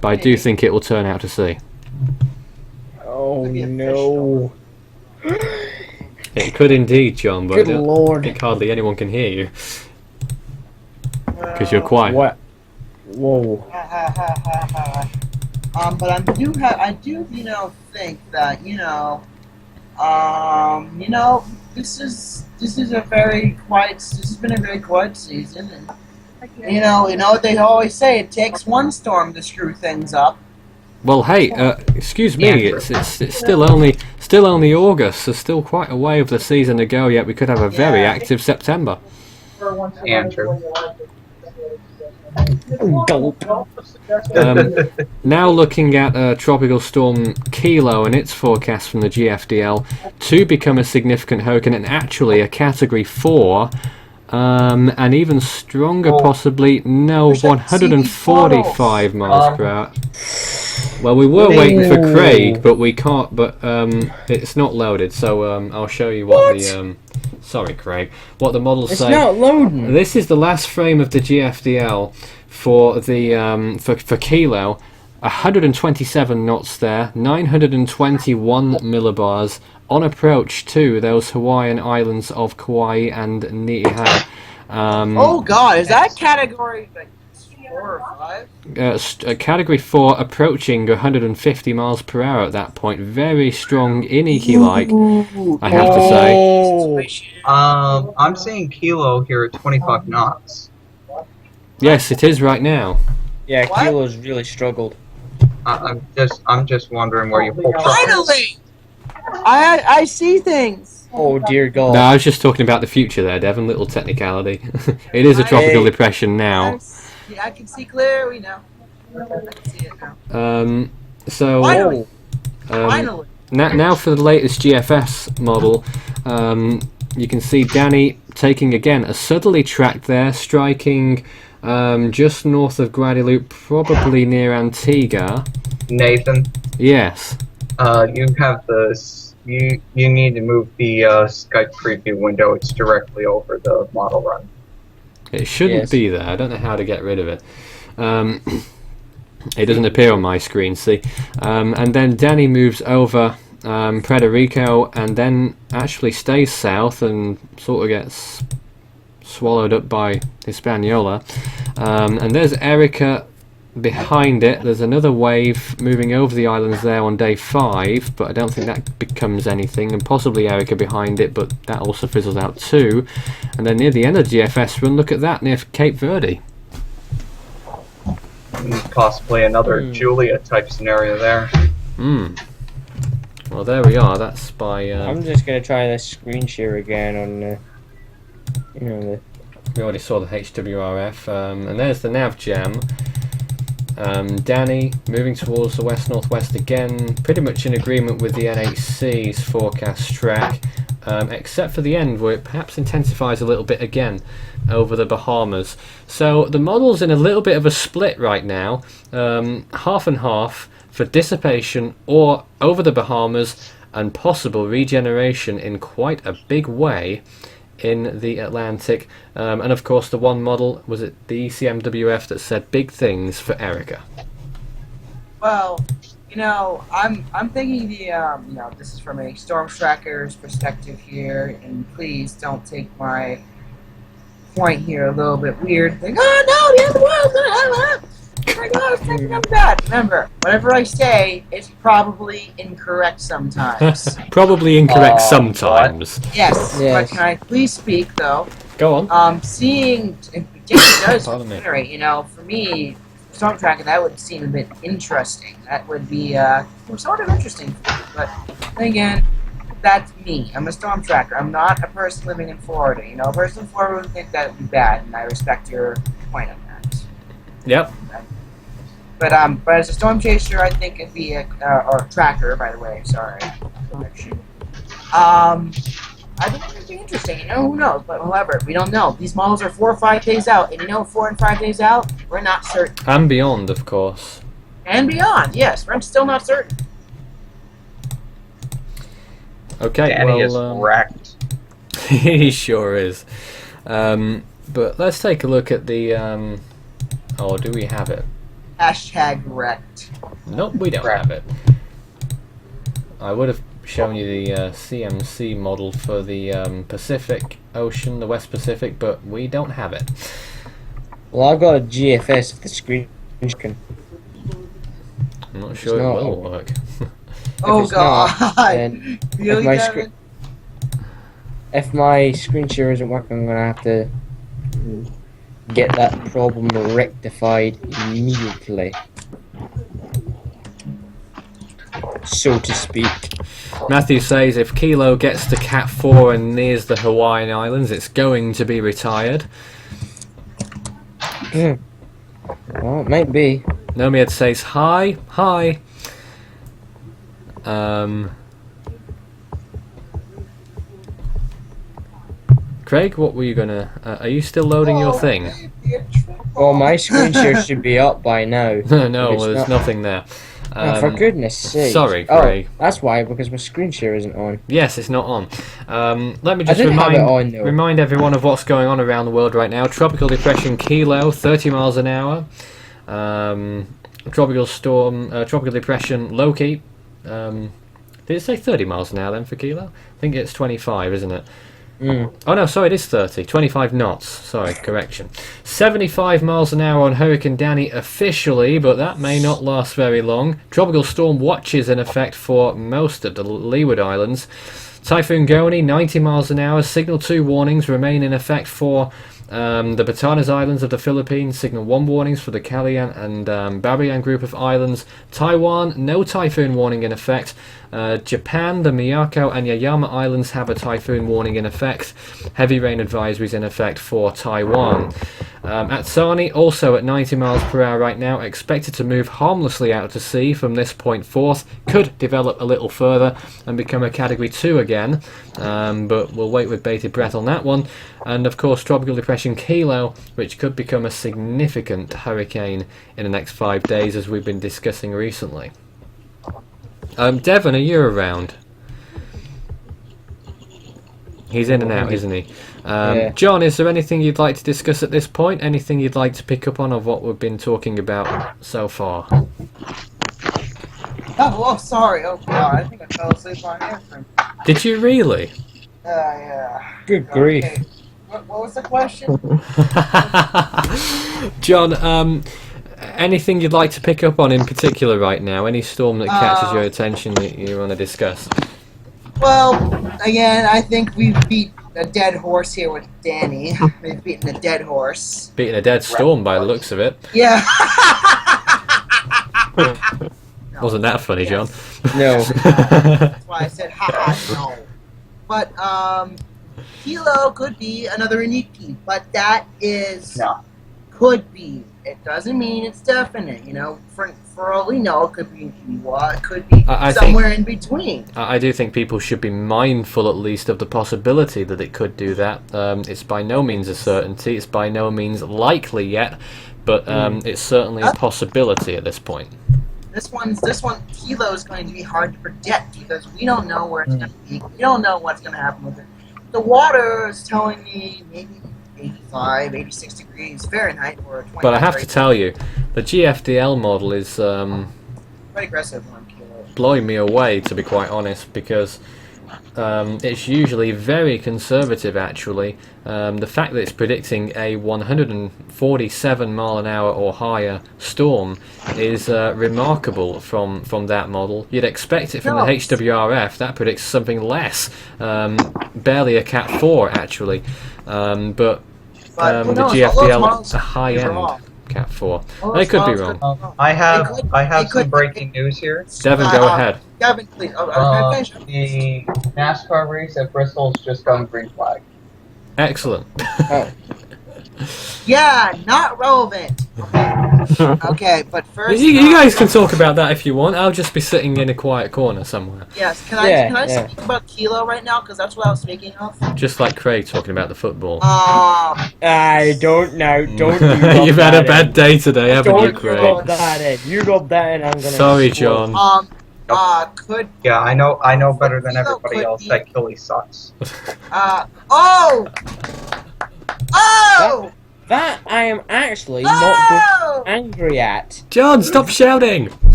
But I do think it will turn out to sea. Oh no. It could indeed, John, but Good lord. I think hardly anyone can hear you because you're quiet. What? Whoa. But I do, think that, this is a very quiet. This has been a very quiet season, and you know what they always say: it takes one storm to screw things up. Well, hey, excuse me. Andrew. It's still only August. There's still quite a way of the season to go yet. We could have a very active September. Andrew. Gulp. Now looking at Tropical Storm Kilo and its forecast from the GFDL to become a significant hurricane and actually a Category 4, and even stronger possibly, 145 miles per hour. Well, we were waiting for Craig, but we can't, but it's not loaded, so I'll show you what the... sorry, Craig. What the models say. It's not loading. This is the last frame of the GFDL for the for Kilo. 127 knots there, 921 millibars on approach to those Hawaiian islands of Kauai and Niihau. Oh God, is that category like 4 or 5? Category 4 approaching 150 miles per hour at that point. Very strong Iniki-like, I have to say. I'm seeing Kilo here at 25 knots. Yes, it is right now. Yeah, What? Kilo's really struggled. I'm just wondering where you pull from. Finally, I see things. Oh dear God. No, I was just talking about the future there, Devon. Little technicality. It is a tropical depression now. I can see clear. We know. I can see it now. So Finally. Finally. now for the latest GFS model, you can see Danny taking again a southerly track there, striking just north of Guadeloupe, probably near Antigua. Nathan, Yes. you have this. You need to move the Skype preview window. It's directly over the model run. It shouldn't be there. I don't know how to get rid of it. It doesn't appear on my screen, see. And then Danny moves over Puerto Rico and then actually stays south and sort of gets swallowed up by Hispaniola. And there's Erica behind it. There's another wave moving over the islands there on day 5, but I don't think that becomes anything, and possibly Erica behind it, but that also fizzles out too. And then near the end of the GFS run, look at that, near Cape Verde. Possibly another Julia type scenario there. Well, there we are. That's by... I'm just gonna try this screen share again on the we already saw the HWRF, and there's the nav jam. Danny moving towards the west-northwest again, pretty much in agreement with the NHC's forecast track, except for the end where it perhaps intensifies a little bit again over the Bahamas. So the model's in a little bit of a split right now, half and half for dissipation or over the Bahamas and possible regeneration in quite a big way in the Atlantic, and of course the one model, was it the ECMWF, that said big things for Erica? Well, I'm thinking this is from a storm tracker's perspective here, and please don't take my point here a little bit weird. Think, oh no, the other world's I'm bad. Remember, whatever I say is probably incorrect sometimes. Probably incorrect sometimes. Yes, Yes. but can I please speak though? Go on. Seeing it does Pardon me. generate, for me, storm tracking, that would seem a bit interesting. That would be sort of interesting for me. But then again, that's me. I'm a storm tracker. I'm not a person living in Florida. A person in Florida would think that would be bad, and I respect your point on that. Yep. But as a storm chaser, I think it'd be or tracker, by the way. Sorry, correction. I think it'd be interesting. Who knows? But however, we don't know. These models are 4 or 5 days out, and 4 and 5 days out, we're not certain. And beyond, of course. And beyond, yes, we're still not certain. Okay, Danny is well, wrecked. he sure is. But let's take a look at the. Oh, do we have it? Hashtag wrecked. Nope, we don't have it. I would have shown you the CMC model for the Pacific Ocean, the West Pacific, but we don't have it. Well, I've got a GFS if the screen can. I'm not sure it not- will work. Oh it's not, God! then Really, my Kevin? If my screen share isn't working, I'm gonna have to get that problem rectified immediately. so to speak. Matthew says if Kilo gets to Cat 4 and nears the Hawaiian Islands, it's going to be retired. Well, it might be. Nomiad says hi. Craig, what were you gonna... are you still loading your thing? Oh, my screen share should be up by now. No, well, there's nothing there. Oh, for goodness sake. Sorry, Craig. Oh, that's why, because my screen share isn't on. Yes, it's not on. Let me just have it on, though. remind everyone of what's going on around the world right now. Tropical depression Kilo, 30 miles an hour. Tropical storm, tropical depression Loke. Did it say 30 miles an hour then for Kilo? I think it's 25, isn't it? Oh no, sorry, it is 30. 25 knots. Sorry, correction. 75 miles an hour on Hurricane Danny officially, but that may not last very long. Tropical storm watches in effect for most of the Leeward Islands. Typhoon Goni, 90 miles an hour. Signal 2 warnings remain in effect for the Batanes Islands of the Philippines. Signal 1 warnings for the Calayan and Babayan group of islands. Taiwan, no typhoon warning in effect. Japan, the Miyako and Yayama Islands have a typhoon warning in effect. Heavy rain advisories in effect for Taiwan. Atsani, also at 90 miles per hour right now, expected to move harmlessly out to sea from this point forth. Could develop a little further and become a Category 2 again, but we'll wait with bated breath on that one. And of course, Tropical Depression Kilo, which could become a significant hurricane in the next 5 days, as we've been discussing recently. Devon, are you around? He's in and out, isn't he? Yeah. John, is there anything you'd like to discuss at this point? Anything you'd like to pick up on of what we've been talking about so far? Oh, sorry. Oh, God. I think I fell asleep on answering. Did you really? Yeah. Good grief. Okay. What was the question? John, anything you'd like to pick up on in particular right now? Any storm that catches your attention that you want to discuss? Well, again, I think we've beat a dead horse here with Danny. We've beaten a dead horse. Beating a dead storm by the looks of it. Yeah. Wasn't that funny, John? No. That's why I said, no. But, Kilo could be another Iniki, but that is... No. Could be. It doesn't mean it's definite, you know. For all we know, it could be in Kiniwa, it could be somewhere in between. I do think people should be mindful at least of the possibility that it could do that. It's by no means a certainty, it's by no means likely yet, but it's certainly a possibility at this point. This one, Kilo is going to be hard to predict because we don't know where it's going to be. We don't know what's going to happen with it. The water is telling me maybe 85, 86 degrees Fahrenheit or 20. But I have to tell you, the GFDL model is quite aggressive on Kilo. blowing me away, to be quite honest, because it's usually very conservative actually. The fact that it's predicting a 147 mile an hour or higher storm is remarkable from that model. You'd expect it from the HWRF. That predicts something less, barely a Cat 4 actually, but the GFDL is a high end Cat 4. They could be wrong. I have some breaking news here. Devon, go ahead. Devon, please. The NASCAR race at Bristol is just going green flag. Excellent. Yeah, not relevant. Okay, but first... You guys can talk about that if you want. I'll just be sitting in a quiet corner somewhere. Yes, can I speak about Kilo right now? Because that's what I was speaking of. Just like Craig talking about the football. I don't know. Don't you You've had a bad day today, haven't you, Craig? You rub that in. You rub that in, I'm gonna... Sorry, John. Yeah, I know better than everybody else that Killy sucks. That I am actually not going to be angry at. John, stop shouting!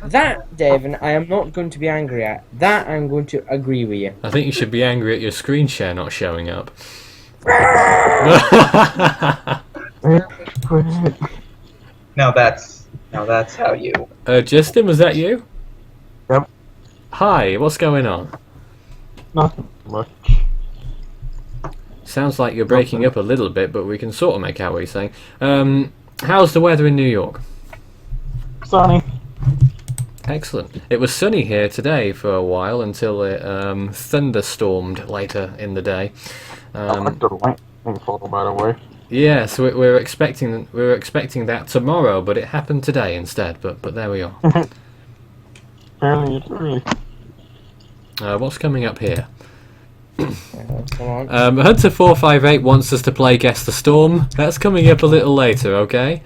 That, Devon, I am not going to be angry at. That I'm going to agree with you. I think you should be angry at your screen share not showing up. Now that's how you. Justin, was that you? Yep. Hi, what's going on? Nothing much. Sounds like you're breaking up a little bit, but we can sort of make out what you're saying. How's the weather in New York? Sunny. Excellent. It was sunny here today for a while until it thunderstormed later in the day. I like the lightning photo, by the way. Yeah, so we're expecting that tomorrow, but it happened today instead. But there we are. Apparently it's early. What's coming up here? Come on. Hunter458 wants us to play Guess the Storm. That's coming up a little later, okay?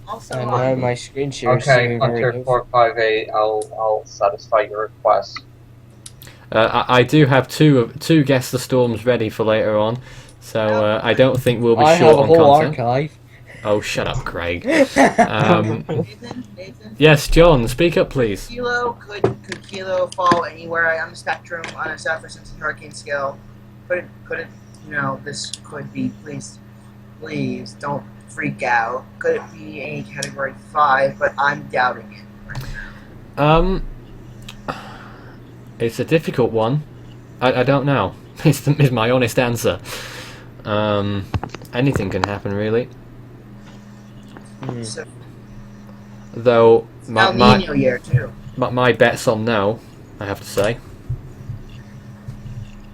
Also, And now my screen share is Okay, seeming very Hunter good. 458. I'll satisfy your request. I do have two Guess the Storms ready for later on, so I don't think we'll be I short have a on whole content. archive. Oh, shut up, Craig. Nathan, Yes, John, speak up, please. could Kilo fall anywhere on the spectrum on a South Pacific hurricane scale? Could it, this could be, please don't freak out. Could it be any category 5? But I'm doubting it right now. It's a difficult one. I don't know. Is my honest answer. Anything can happen, really. So, Though El Nino year too. my bet's on no, I have to say,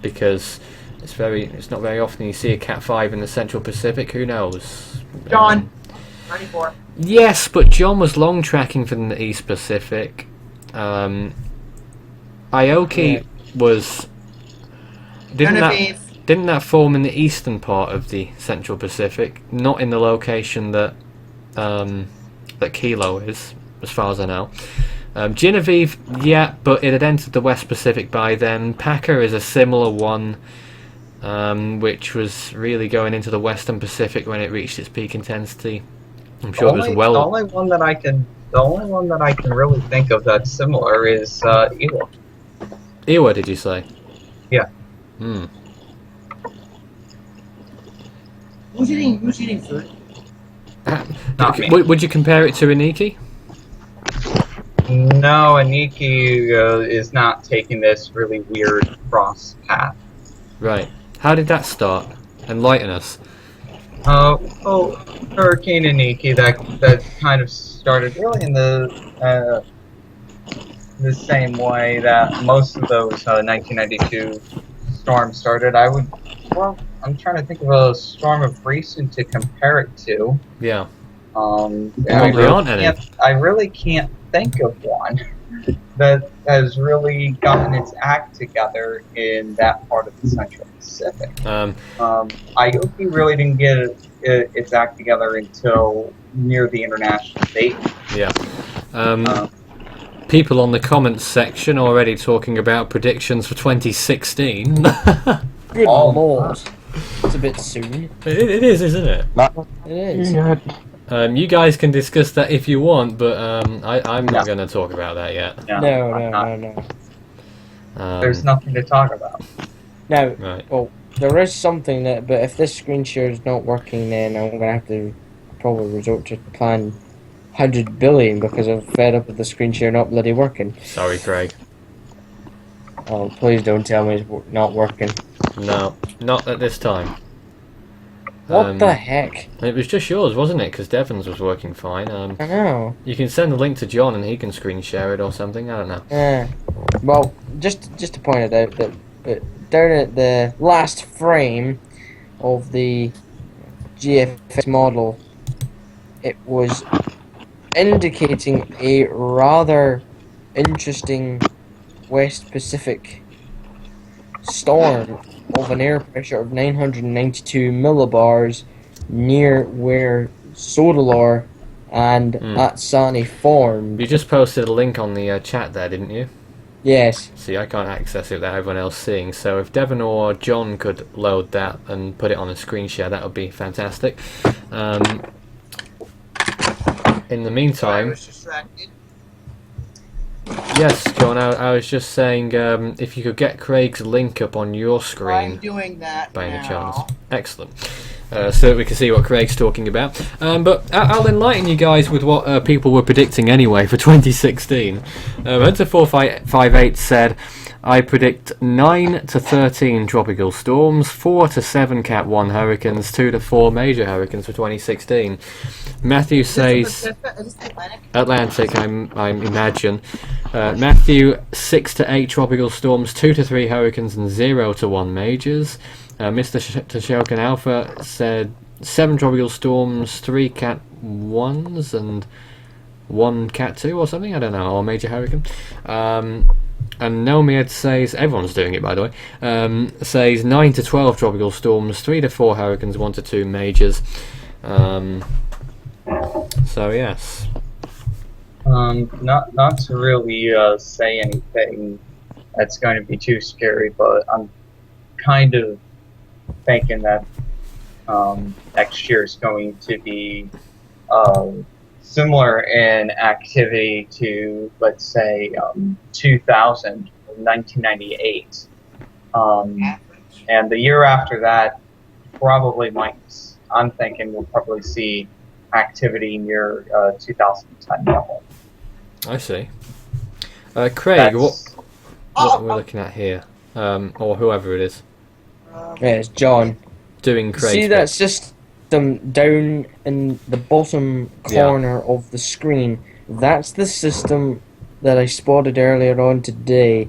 because it's not very often you see a Cat 5 in the Central Pacific. Who knows? John, 94. Yes, but John was long tracking from the East Pacific. Aoki was Genevieve. didn't that form in the eastern part of the Central Pacific, not in the location that Kilo is, as far as I know. Genevieve, yeah, but it had entered the West Pacific by then. Packer is a similar one, which was really going into the Western Pacific when it reached its peak intensity. I'm sure it was well. The only one that I can really think of that's similar is Iwa. Iwa, did you say? Yeah. Hmm. Who's eating food? Not me. Would you compare it to Iniki? No, Aniki is not taking this really weird cross path. Right. How did that start? Enlighten us. Hurricane Aniki, that kind of started really in the same way that most of those 1992 storms started. I'm trying to think of a storm of recent to compare it to. Yeah. I really can't think of one that has really gotten its act together in that part of the Central Pacific. Aoki really didn't get its act together until near the international date. Yeah. People on the comments section already talking about predictions for 2016. Good lord. It's a bit soon. It is, isn't it? It is. Yeah. You guys can discuss that if you want, but I'm not going to talk about that yet. No. There's nothing to talk about. Now, Right. well, there is something that, but if this screen share is not working, then I'm going to have to probably resort to plan 100 billion because I'm fed up with the screen share not bloody working. Sorry, Craig. Oh, please don't tell me it's not working. No, not at this time. What the heck? It was just yours, wasn't it? Because Devon's was working fine. I know. You can send the link to John and he can screen share it or something. I don't know. Yeah. Well, just to point it out that down at the last frame of the GFX model, it was indicating a rather interesting West Pacific storm of an air pressure of 992 millibars near where Sodalar and Atsani formed. You just posted a link on the chat there, didn't you? Yes. See, I can't access it without everyone else seeing, so if Devon or John could load that and put it on a screen share, that would be fantastic. In the I meantime, was distracted. yes, John, I was just saying, if you could get Craig's link up on your I'm screen doing that by any now. chance. Excellent. So that we can see what Craig's talking about. But I'll enlighten you guys with what people were predicting anyway for 2016. Hunter458 said, I predict 9 to 13 tropical storms, 4 to 7 Cat 1 hurricanes, 2 to 4 major hurricanes for 2016. Matthew says Is this the Atlantic? Atlantic, I imagine. Matthew, 6 to 8 tropical storms, 2 to 3 hurricanes, and 0 to 1 majors. Mr. Tashelkin Alpha said 7 tropical storms, 3 Cat 1s, and 1 Cat 2 or something, I don't know, or major hurricane. And Nomiad says, everyone's doing it by the way, says 9 to 12 tropical storms, 3 to 4 hurricanes, 1 to 2 majors. So yes. Not to really say anything that's going to be too scary, but I'm kind of thinking that next year is going to be similar in activity to, let's say, 2000, 1998. And the year after that, probably might, I'm thinking we'll probably see activity near 2010 level. I see. Craig, what are we looking at here? Or whoever it is. Yeah, it's John. Doing Craig's See bit. that system down in the bottom corner of the screen? That's the system that I spotted earlier on today.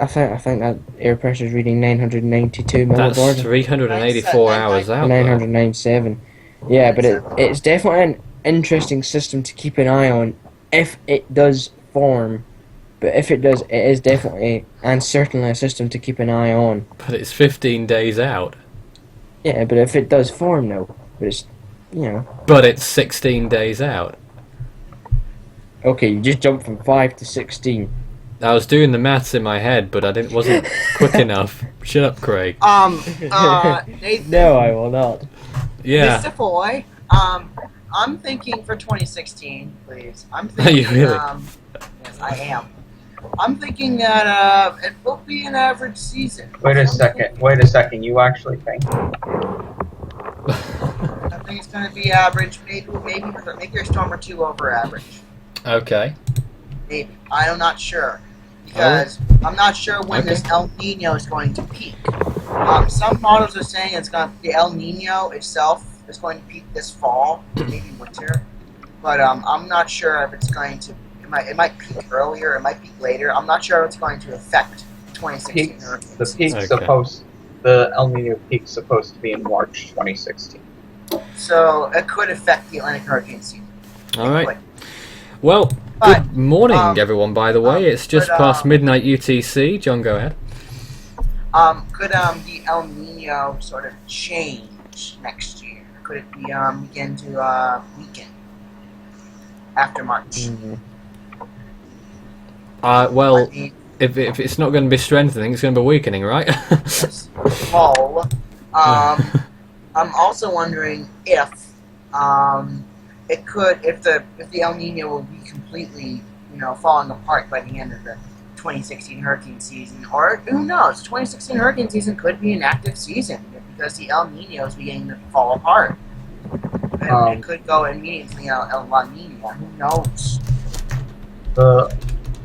I think that air pressure is reading 992 That's millibar. 384 hours out. 997. Yeah, but it's definitely an interesting system to keep an eye on if it does form. But if it does, it is definitely and certainly a system to keep an eye on. But it's 15 days out. Yeah, but if it does form, no. But it's, you know. But it's 16 days out. Okay, you just jumped from 5 to 16. I was doing the maths in my head, but I wasn't quick enough. Shut up, Craig. Nathan. No, I will not. Yeah. Mr. Foy, I'm thinking for 2016, please. I'm thinking, Are you really? Yes, I am. I'm thinking that it will be an average season. Wait a second. You actually think? I think it's going to be average, maybe a storm or two over average. Okay. Maybe. I'm not sure. Because I'm not sure when this El Nino is going to peak. Some models are saying the El Nino itself is going to peak this fall, maybe winter. But I'm not sure if it's going to. It might peak earlier. It might peak later. I'm not sure if it's going to affect 2016 hurricanes. The El Nino peak's supposed to be in March 2016. So it could affect the Atlantic hurricane season. All right. Well, good morning, everyone. By the way, it's just past midnight UTC. John, go ahead. Could the El Nino sort of change next year? Could it be begin to weaken after March? Mm-hmm. Well, if it's not going to be strengthening, it's going to be weakening, right? Yes. Well, I'm also wondering if the El Nino will be completely, falling apart by the end of the 2016 hurricane season, or who knows? The 2016 hurricane season could be an active season because the El Nino is beginning to fall apart. And it could go immediately El La Nina. Who knows?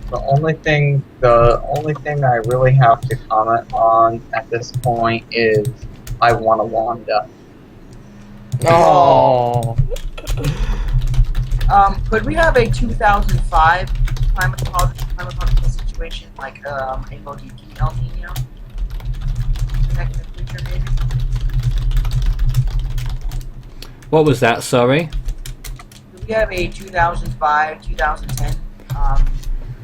The only thing I really have to comment on at this point is I want a Wanda. Oh. Could we have a 2005 climatological situation like a MoDP El Nino in the future, maybe? What was that? Sorry. Could we have a 2005, 2010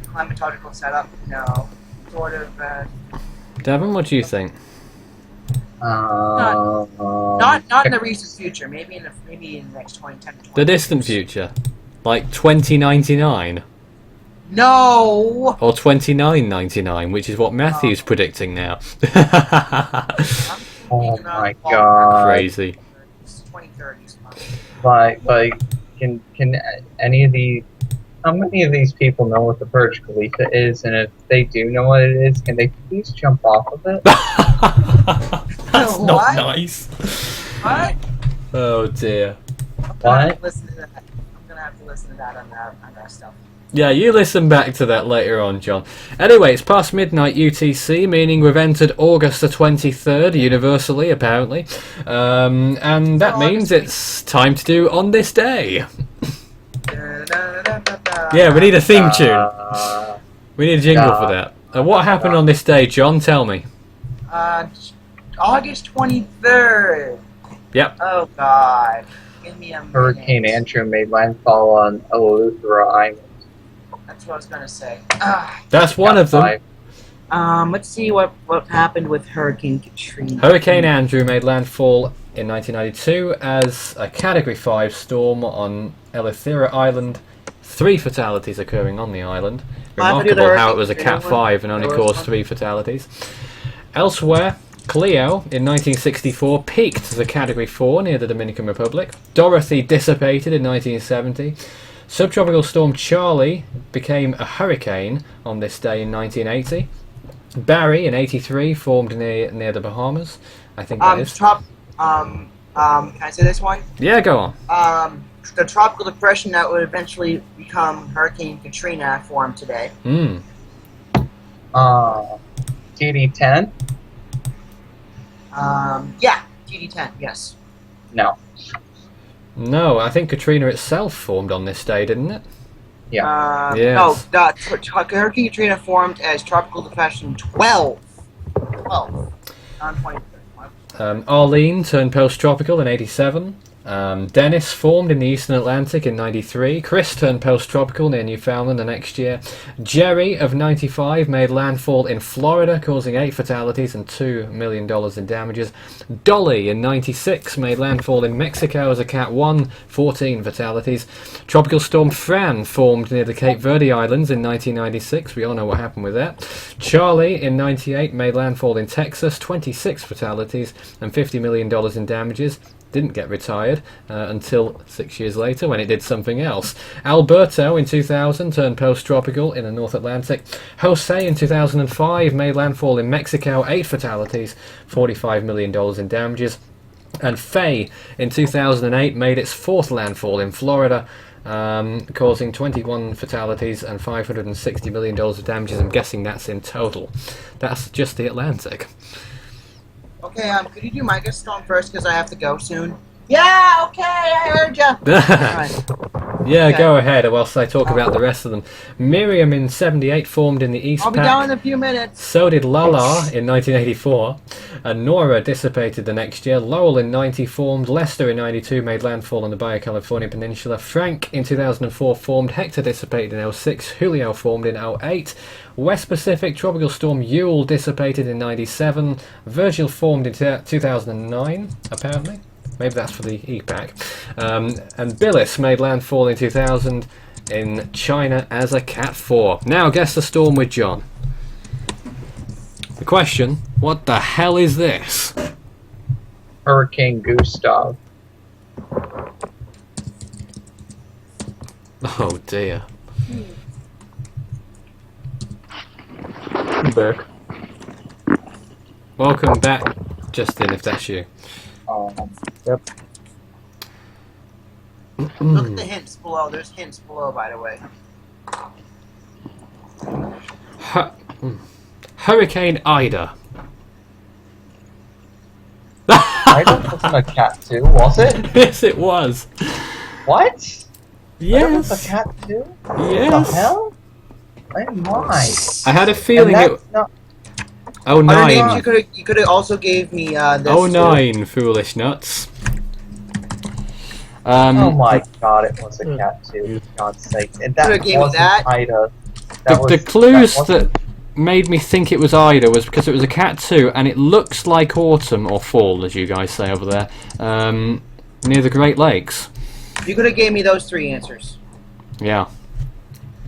climatological setup? No, sort of. Devin, what do you think? Not in the recent future. Maybe in the next 2010. The distant future, like 2099. No. Or 2999, which is what Matthew's predicting now. Oh my god! Crazy. 2030s. Like, can any of these? How many of these people know what the Burj Khalifa is? And if they do know what it is, can they please jump off of it? That's not What? nice. What? Oh dear. I'm gonna have to listen to that on that stuff. Yeah, you listen back to that later on, John. Anyway, it's past midnight UTC, meaning we've entered August the 23rd, universally, apparently. And that means it's time to do On This Day. Yeah, we need a theme tune. We need a jingle for that. What happened on this day, John? Tell me. August 23rd. Yep. Oh, God. Give me a minute. Hurricane Andrew made landfall on Eleuthera Island. That's what I was going to say. That's one of them. Let's see what happened with Hurricane Katrina. Hurricane Andrew made landfall in 1992 as a Category 5 storm on Eleuthera Island. 3 fatalities occurring on the island. Remarkable how it was a Cat 5 and only caused 3 fatalities. Elsewhere, Cleo in 1964 peaked as a Category 4 near the Dominican Republic. Dorothy dissipated in 1970. Subtropical storm Charlie became a hurricane on this day in 1980. Barry in 83 formed near the Bahamas. I think that is. Can I say this one? Yeah, go on. The tropical depression that would eventually become Hurricane Katrina formed today. TD10? Yeah, TD10, yes. No. No, I think Katrina itself formed on this day, didn't it? Yeah. Yes. No, Hurricane Katrina formed as Tropical Depression 12. 12. Non 23. Arlene turned post-tropical in 87. Dennis formed in the Eastern Atlantic in 93. Chris turned post-tropical near Newfoundland the next year. Jerry of 95 made landfall in Florida, causing 8 fatalities and $2 million in damages. Dolly in 96 made landfall in Mexico as a Cat 1, 14 fatalities. Tropical storm Fran formed near the Cape Verde Islands in 1996. We all know what happened with that. Charlie in 98 made landfall in Texas, 26 fatalities and $50 million in damages. Didn't get retired until 6 years later when it did something else. Alberto in 2000 turned post-tropical in the North Atlantic. Jose in 2005 made landfall in Mexico, 8 fatalities, $45 million in damages. And Faye in 2008 made its 4th landfall in Florida, causing 21 fatalities and $560 million of damages. I'm guessing that's in total. That's just the Atlantic. Okay, could you do my guest storm first because I have to go soon? Yeah, okay, I heard ya. Yeah, Okay. go ahead whilst I talk about the rest of them. Miriam in 78 formed in the East I'll be Pac. down in a few minutes. So did Lala in 1984. And Nora dissipated the next year. Lowell in 90 formed. Lester in 92 made landfall on the Baja California Peninsula. Frank in 2004 formed. Hector dissipated in 06. Julio formed in 08. West Pacific Tropical Storm Yule dissipated in 97. Virgil formed in 2009, apparently. Maybe that's for the EPAC. And Billis made landfall in 2000 in China as a Cat 4. Now guess the storm with John. The question, what the hell is this? Hurricane Gustav. Oh dear. I'm back. Welcome back, Justin, if that's you. Yep. Look at the hints below. There's hints below, by the way. Hurricane Ida. Ida wasn't a Cat 2, was it? Yes, it was. What? Ida was Yes. a Cat 2? What the Yes. hell? Oh my. I had a feeling And it. that's not- Oh Other names nine. you could have also gave me this. Oh too. nine, foolish nuts. Oh my god, it was a Cat 2, for God's sake. And that Could've gave me wasn't that. Ida. The clues wasn't- that made me think it was Ida was because it was a Cat 2 and it looks like autumn or fall, as you guys say over there, near the Great Lakes. You could have gave me those 3 answers. Yeah.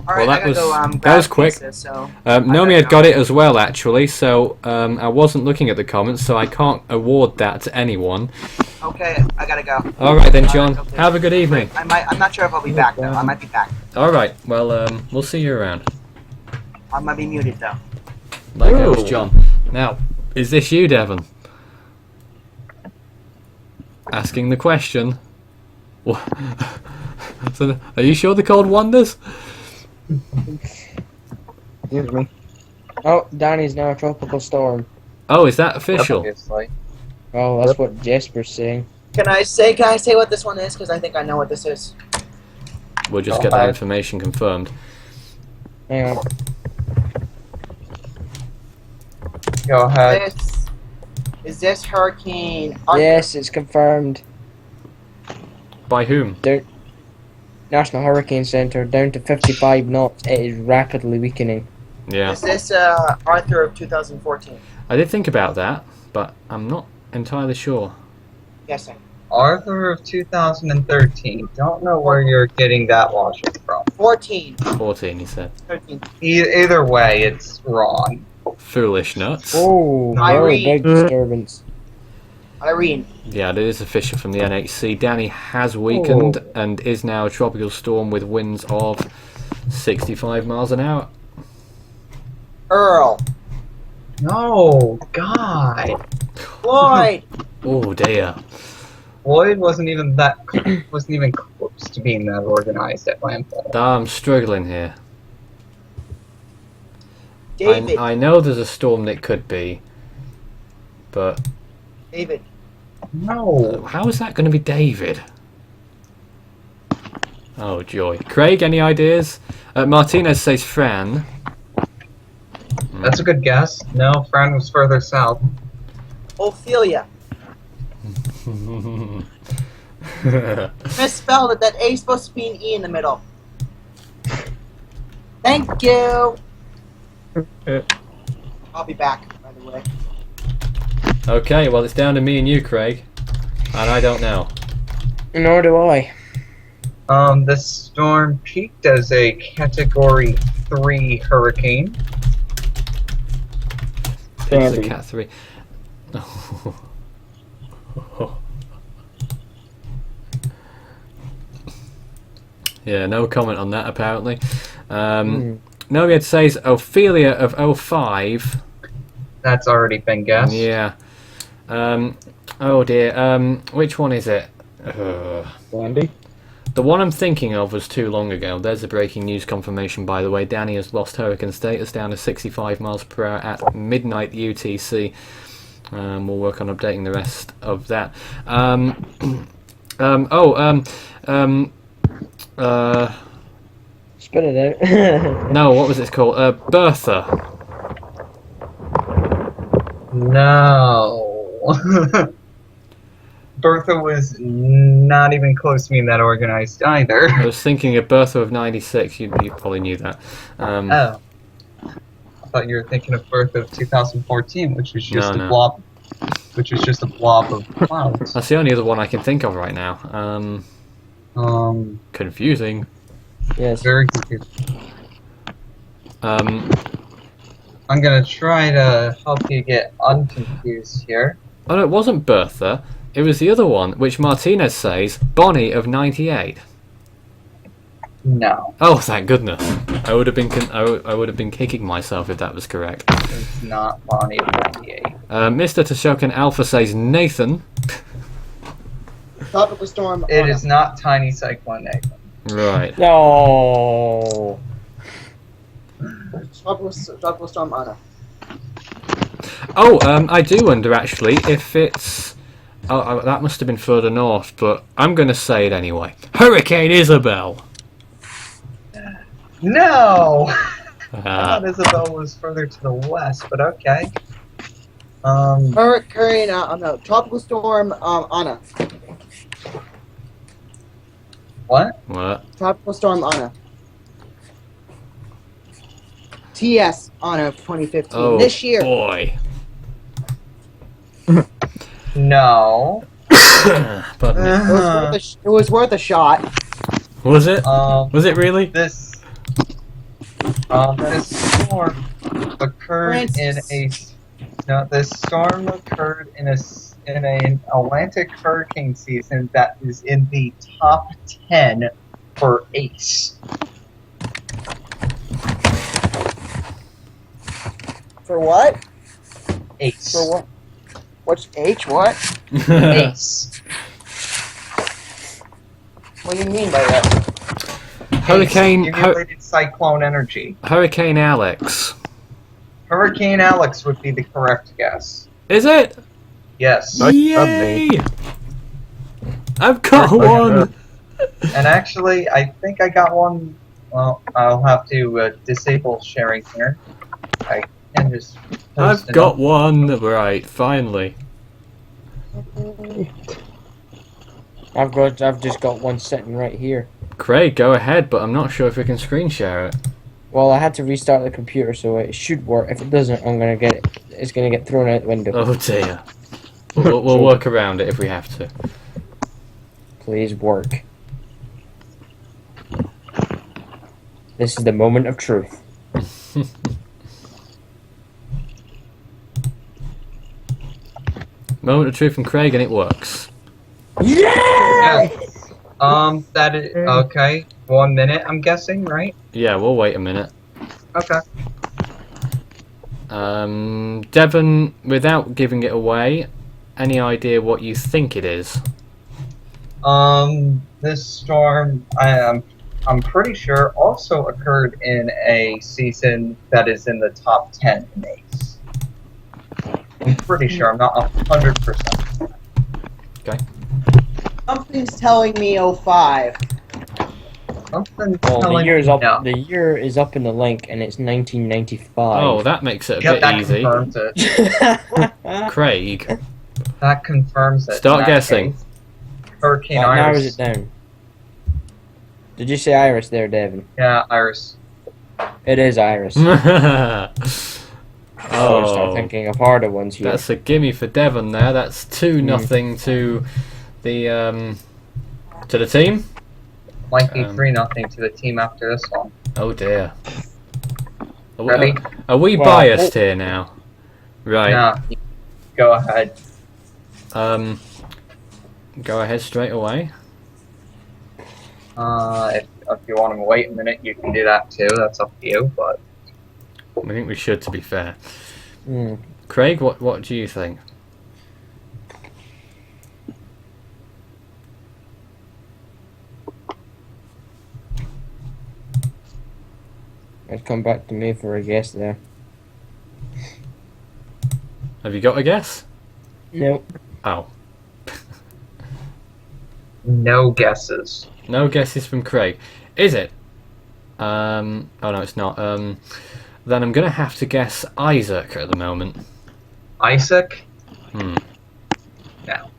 All right, Well, I gotta go. that Grab was quick. pieces, so Nomi had got it as well, actually, so I wasn't looking at the comments, so I can't award that to anyone. okay, I gotta go. Alright then, John. Okay. Have a good evening. I'm not sure if I'll be back though. I might be back. Alright, well, we'll see you around. I might be muted though. There goes Ooh. John. Now, is this you, Devon? Asking the question. So, are you sure they're called Wonders? Excuse me. Oh, Danny's now a tropical storm. Oh, is that official? Obviously. Oh, that's Yep. what Jesper's saying. Can I say what this one is? Because I think I know what this is. We'll just Go get that ahead. information confirmed. Hang on. Go ahead. Is this Hurricane Arthur? Yes, it's confirmed. By whom? National Hurricane Center down to 55 knots. It is rapidly weakening. Yeah. Is this Arthur of 2014? I did think about that, but I'm not entirely sure. Guessing. Arthur of 2013. Don't know where you're getting that logic from. 14. 14, he said. 13. Either way, it's wrong. Foolish nuts. Oh, very big disturbance. Irene. Yeah, it is official from the NHC. Danny has weakened and is now a tropical storm with winds of 65 miles an hour. Earl. No, God. Floyd. Oh dear. Lloyd wasn't even close to being that organized at landfall. I'm struggling here. David. I know there's a storm that could be, but David. No. how is that going to be David? Oh joy. Craig, any ideas? Martinez says Fran. That's a good guess. No, Fran was further south. Ophelia. Misspelled it. That A is supposed to be an E in the middle. Thank you. I'll be back, by the way. Okay, well it's down to me and you, Craig. And I don't know. Nor do I. The storm peaked as a Category 3 hurricane. It's a Sandy. Cat 3. Yeah, no comment on that apparently. Nobody says Ophelia of 05. That's already been guessed. Yeah. Oh dear. Which one is it? Sandy. The one I'm thinking of was too long ago. There's the breaking news confirmation, by the way. Danny has lost hurricane status down to 65 miles per hour at midnight UTC. We'll work on updating the rest of that. Spit it out. No, what was it called? Bertha. No. Bertha was not even close to being that organized either. I was thinking of Bertha of 96. You probably knew that. Oh. I thought you were thinking of Bertha of 2014, which was just No. a blob. Which was just a blob of clouds. That's the only other one I can think of right now. Confusing. Yes. Very confusing. Um, I'm gonna try to help you get unconfused here. oh no, it wasn't Bertha. It was the other one, which Martinez says Bonnie of 98. No, Oh, thank goodness! I would have been I would have been kicking myself if that was correct. it's not Bonnie of 98. Mr. Tashokan Alpha says Nathan. Tropical storm. It Anna. is not Tiny Cyclone Nathan. Right. No. Tropical storm Anna. Oh, I do wonder actually if it's. Oh, that must have been further north, but I'm going to say it anyway. Hurricane Isabel. No! I Ah, thought Isabel was further to the west, but okay. Hurricane. No. Tropical storm Anna. What? what? Tropical storm Anna. TS Anna of 2015. Oh This year. boy. No. Pardon me. It was worth a shot. Was it? Um, Was it really? this storm occurred this storm occurred in an Atlantic hurricane season that is in the top 10 for ACE. For what? ACE. For what? What's H? What? ACE. What do you mean by that? Accumulated cyclone energy. Hurricane Alex. Hurricane Alex would be the correct guess. Is it? Yes. Yay! I've got one! And actually, I think I got one. Well, I'll have to disable sharing here. I can just. I've got one. Right, finally. I've just got one sitting right here. Craig, go ahead, but I'm not sure if we can screen share it. Well, I had to restart the computer, so it should work. If it doesn't, it's gonna get thrown out the window. Oh dear. We'll work around it if we have to. Please work. This is the moment of truth. Moment of truth from Craig, and it works. Yeah! That is okay. 1 minute, I'm guessing, right? Yeah, we'll wait a minute. Okay. Devon, without giving it away, any idea what you think it is? This storm, I'm pretty sure, also occurred in a season that is in the top 10 in Ace. I'm pretty sure, I'm not 100%. Okay. Something's telling me 05. Something's Well, the telling year is me up. no. The year is up in the link, and it's 1995. Oh, that makes it a Yep, bit that easy. confirms it. Craig, That confirms it. Start In that guessing. case. Hurricane Right, now Iris. is it down? Did you say Iris there, Devin? Yeah, Iris. It is Iris. oh, Start thinking of harder ones here. that's a gimme for Devon there. That's 2-0 to the team. Might be 3-0 to the team after this one. Oh dear. Ready? Are we Well, biased here now? Right. Yeah, go ahead. Go ahead straight away. If you want to wait a minute, you can do that too. That's up to you, but I think we should, to be fair. Hmm. Craig, what do you think? It'd come back to me for a guess there. Have you got a guess? Nope. Oh. no guesses. No guesses from Craig. Is it? Oh no, it's not. Then I'm gonna have to guess Isaac at the moment. Isaac? Hmm. No.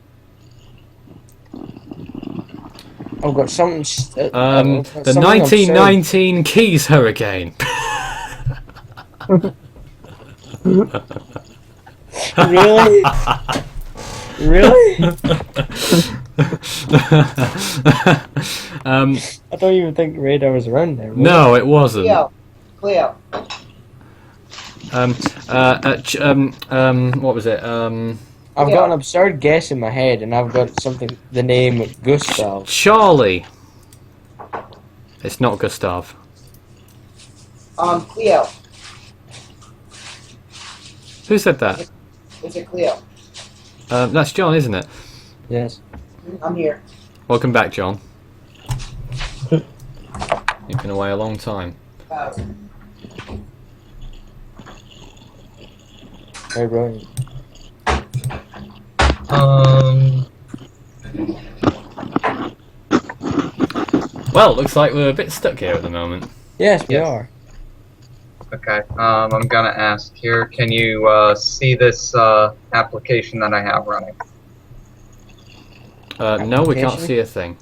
I've got something. The 1919 Keys hurricane. Really? Really? I don't even think radar was around there. No, it wasn't. Cleo. What was it? I've got an absurd guess in my head, and I've got something. The name Gustav. Charlie. It's not Gustav. Cleo. Who said that? Is it Cleo? That's John, isn't it? Yes. I'm here. Welcome back, John. You've been away a long time. Hey, bro. Well, looks like we're a bit stuck here at the moment. Yes, we Yes. are. Okay. I'm gonna ask here. Can you see this application that I have running? No, we can't Application? see a thing.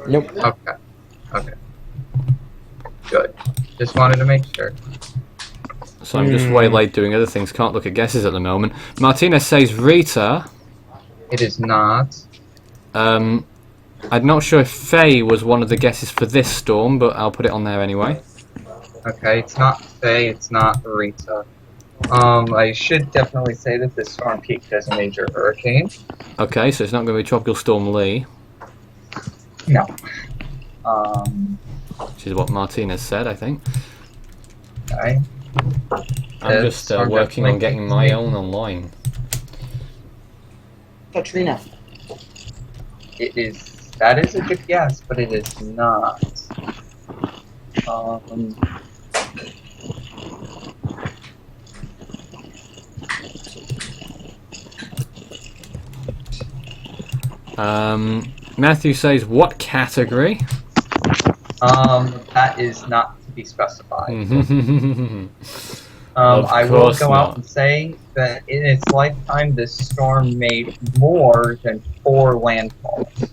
Nope. Okay. Okay. Good. Just wanted to make sure. So I'm just waylaid doing other things. Can't look at guesses at the moment. Martinez says Rita. It is not. I'm not sure if Faye was one of the guesses for this storm, but I'll put it on there anyway. Okay, it's not Faye, it's not Rita. I should definitely say that this storm peaked as a major hurricane. Okay, so it's not going to be Tropical Storm Lee, No. which is what Martinez said, I think. Okay. I'm just Storm working on definitely getting peaked. my own online. Katrina. That is a good guess, but it is not. Um, Matthew says, what category? that is not to be specified. Of I will course go not. out and say that in its lifetime, this storm made more than 4 landfalls.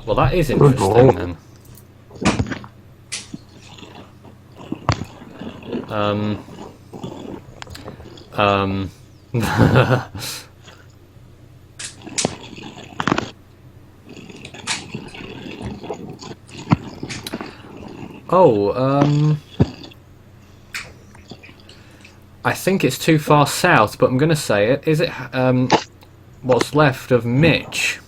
Well, that is interesting then. I think it's too far south, but I'm going to say it. Is it what's left of Mitch?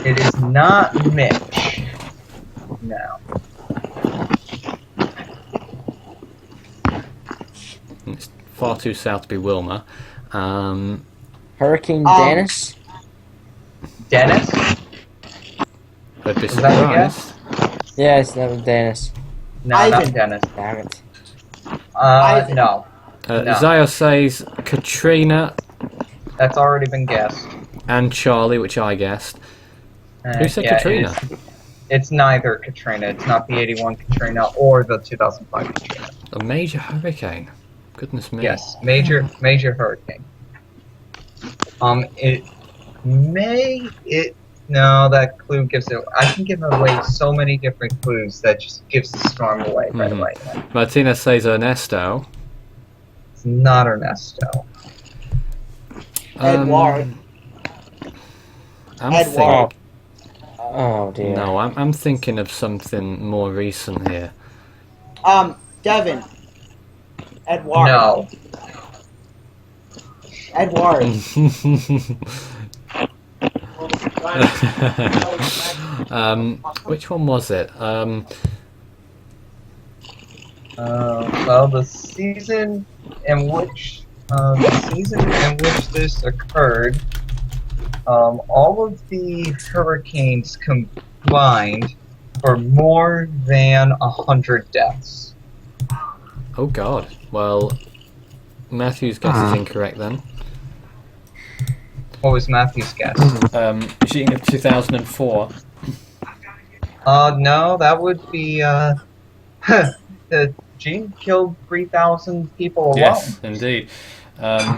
It is not Mitch. No. It's far too south to be Wilma. Hurricane Dennis? Dennis? I'd be Is that a guess? surprised. Yes, that was Dennis. No, Ivan. not Dennis. Damn it. Ivan. No. No. Zio says Katrina That's already been guessed. and Charlie, which I guessed. Who said Katrina? It's neither Katrina. It's not the 81 Katrina or the 2005 Katrina. A major hurricane. Goodness me. Yes, major hurricane. No, that clue gives it. I can give away so many different clues that just gives the storm away right away. Martina says Ernesto. It's not Ernesto. Edward. I'm Edward. Oh dear. No, I'm thinking of something more recent here. Devin. Edward. No. Edward. Which one was it? Well, the season in which this occurred, all of the hurricanes combined for more than 100 deaths. Oh God. Well, Matthew's guess is incorrect then. What was Matthew's guess? Shooting of 2004. No, that would be the Gene killed 3,000 people alone. Yes, indeed.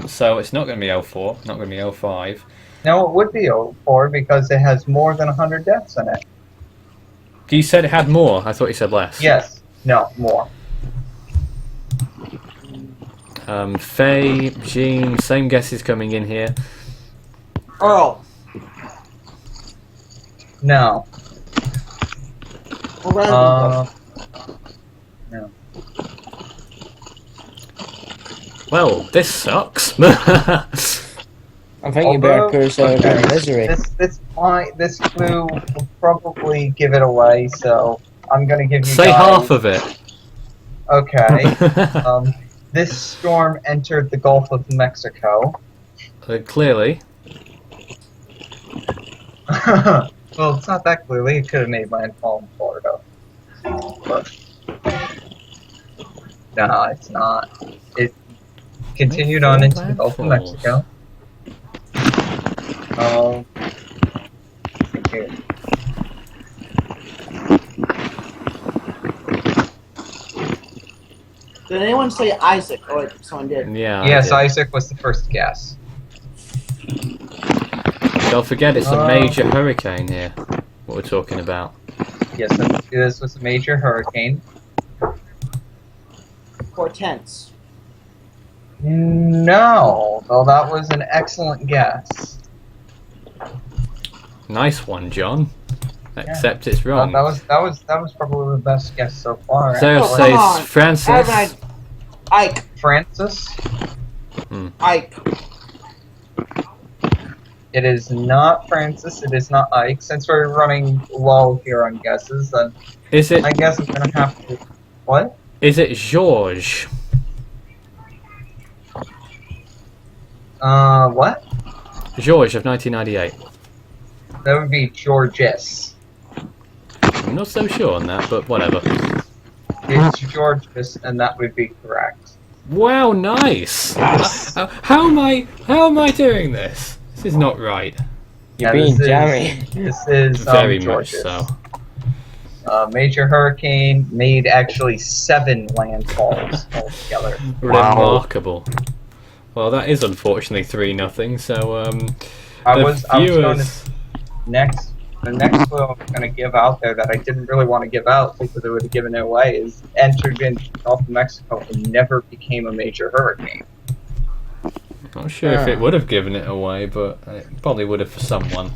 So it's not going to be 04, not going to be 05. No, it would be 04 because it has more than 100 deaths in it. You said it had more. I thought you said less. Yes. No, more. Faye, Jean, same guesses coming in here. Earl. No. Well, No. Well, this sucks. I think you better put us out of our misery. This clue will probably give it away, so I'm gonna give you Say guys... half of it. Okay. This storm entered the Gulf of Mexico. Clearly. Well, it's not that clearly. It could have made landfall in Florida. But... No, it's not. It continued on into the Gulf of Mexico. Okay. Did anyone say Isaac? Oh, wait, someone did. Yeah. Yes, I Isaac was the first guess. did. Don't forget, it's a major hurricane here. What we're talking about. Yes, this was a major hurricane. Hortense. No, though that was an excellent guess. Nice one, John. Except it's That wrong. was probably the best guess so far. Sarah Oh, come says on. Francis. Ike. Francis. Ike. It is not Francis. It is not Ike. Since we're running low here on guesses, then Is it? I guess I'm gonna have to. What? Is it George? What? George of 1998. That would be Georges. I'm not so sure on that, but whatever. It's Georges, and that would be correct. Wow, nice! How am I doing this? This is not right. You're being jammy. This is Very much Georges. so. Major hurricane made actually 7 landfalls altogether. Remarkable. Well, that is unfortunately 3-0. So I was going to the next clue I'm going to give out there that I didn't really want to give out because it would have given it away is entered in Gulf of Mexico and never became a major hurricane. Not sure if it would have given it away, but it probably would have for someone.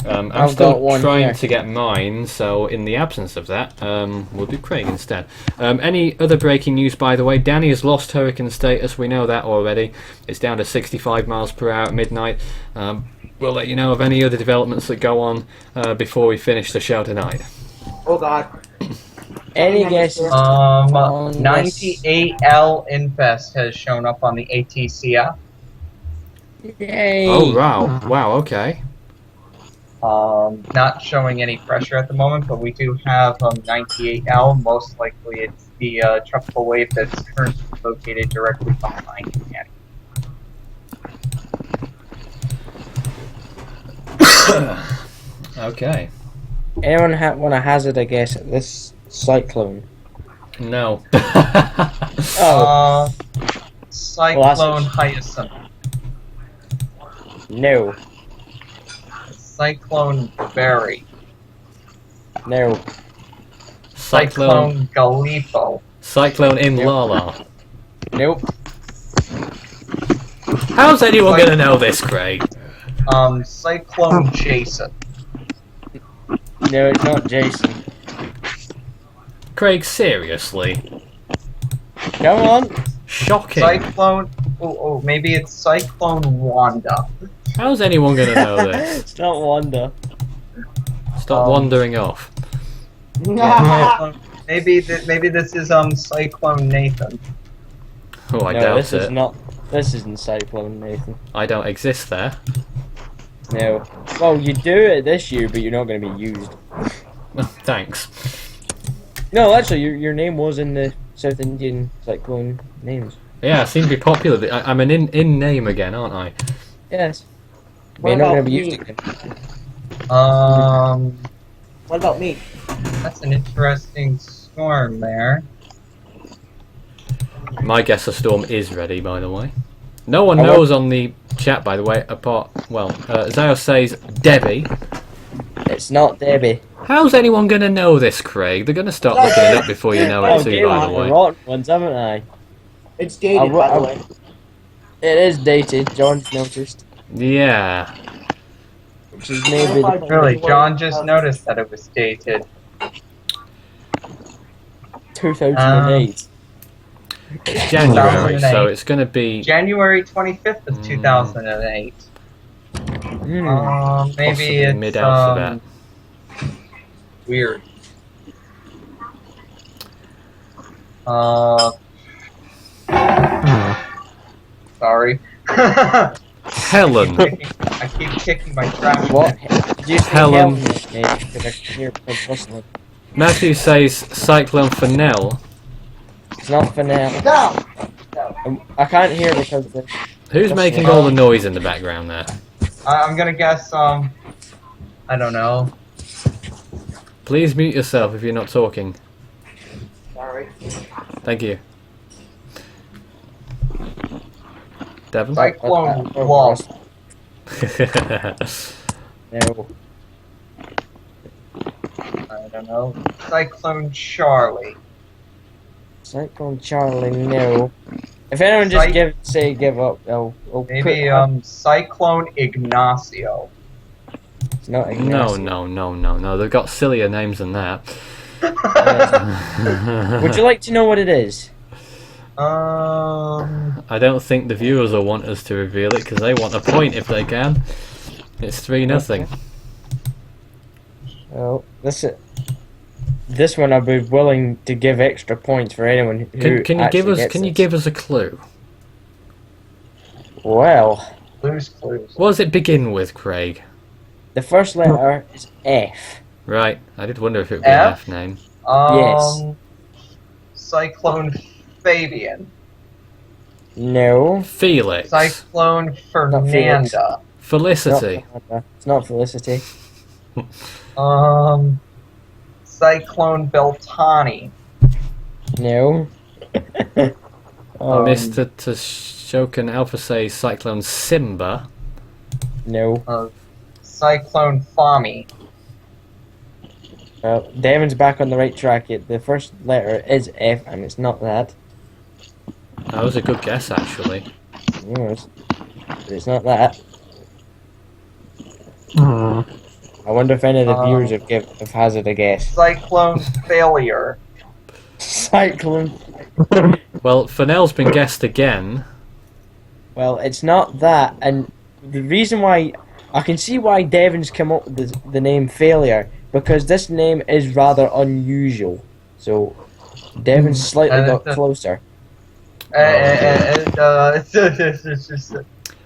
I'm still trying to get mine, so in the absence of that, we'll do Craig instead. Any other breaking news, by the way? Danny has lost hurricane status, we know that already. It's down to 65 miles per hour at midnight. We'll let you know of any other developments that go on before we finish the show tonight. Oh God. Any guesses? 98L Infest has shown up on the ATCF. Yay! Oh, wow. Wow, okay. Not showing any pressure at the moment, but we do have 98L. Most likely it's the tropical wave that's currently located directly behind it. Okay. Anyone want to hazard a guess at this cyclone? No. Oh, Cyclone Hyacinth. no, Cyclone Berry. no. Cyclone Galifo. Cyclone in Lala. Nope. How's anyone going to know this, Craig? Cyclone Jason. No, it's not Jason. Craig, seriously? Come on. Shocking. Cyclone. Oh, maybe it's Cyclone Wanda. How's anyone going to know this? It's not Wanda. Stop wandering off. Maybe this is Cyclone Nathan. Oh, I No, doubt this it. is not. This isn't Cyclone Nathan. I don't exist there. No. Well, you do it this year, but you're not going to be used. Thanks. No, actually, your name was in the South Indian cyclone names. Yeah, I seem to be popular. I'm an in name again, aren't I? Yes. But What you're not going about to be used me? again. What about me? That's an interesting storm there. My guess a storm is ready, by the way. No one I wa- knows on the chat, by the way, apart... Well, Zao says Debbie. It's not Debbie. How's anyone going to know this, Craig? They're going to start looking it up before you know it too, by the way. rotten ones, haven't I? It's dated, by the way. It is dated, John's noticed. Yeah. Which is maybe the Really, John just noticed that it was dated. 2008. It's January, 2008. so it's going to be... January 25th of 2008. Maybe Possibly it's mid-alphabet. Weird. Sorry. Helen. I keep kicking my trash. What? Did you say Helen. Maybe because I can hear it rustling. Matthew says Cyclone Fennell. It's not for now. No! I can't hear because of the... Who's making all the noise in the background there? I'm gonna guess, I don't know. Please mute yourself if you're not talking. Sorry. Thank you. Devon? Cyclone Oh, Wasp. No. I don't know. Cyclone Charlie. Cyclone Charlie, no. If anyone just give up, I'll Maybe, Cyclone Ignacio. It's not No, Ignacio. no. They've got sillier names than that. Would you like to know what it is? I don't think the viewers will want us to reveal it because they want a point if they can. It's 3-0. Well, this one I'd be willing to give extra points for anyone who Can you give us? gets Can you this. give us a clue? Blue's Clues. What does it begin with, Craig? The first letter is F. Right. I did wonder if it would be an F name. Yes. Cyclone Fabian. No. Felix. Cyclone Felix. Fernanda. Felicity. It's not Felicity. Cyclone Beltani. No. Mr. Toshokan Alpha says Cyclone Simba. No. Cyclone Fami. Devon's back on the right track. The first letter is F, and it's not that. That was a good guess, actually. Yes. But it's not that. Hmm. I wonder if any of the viewers have hazarded a guess. Cyclone Failure. Cyclone. Well, Fennell's been guessed again. Well, it's not that, and the reason why I can see why Devon's come up with the name Failure, because this name is rather unusual. So Devon's slightly got closer.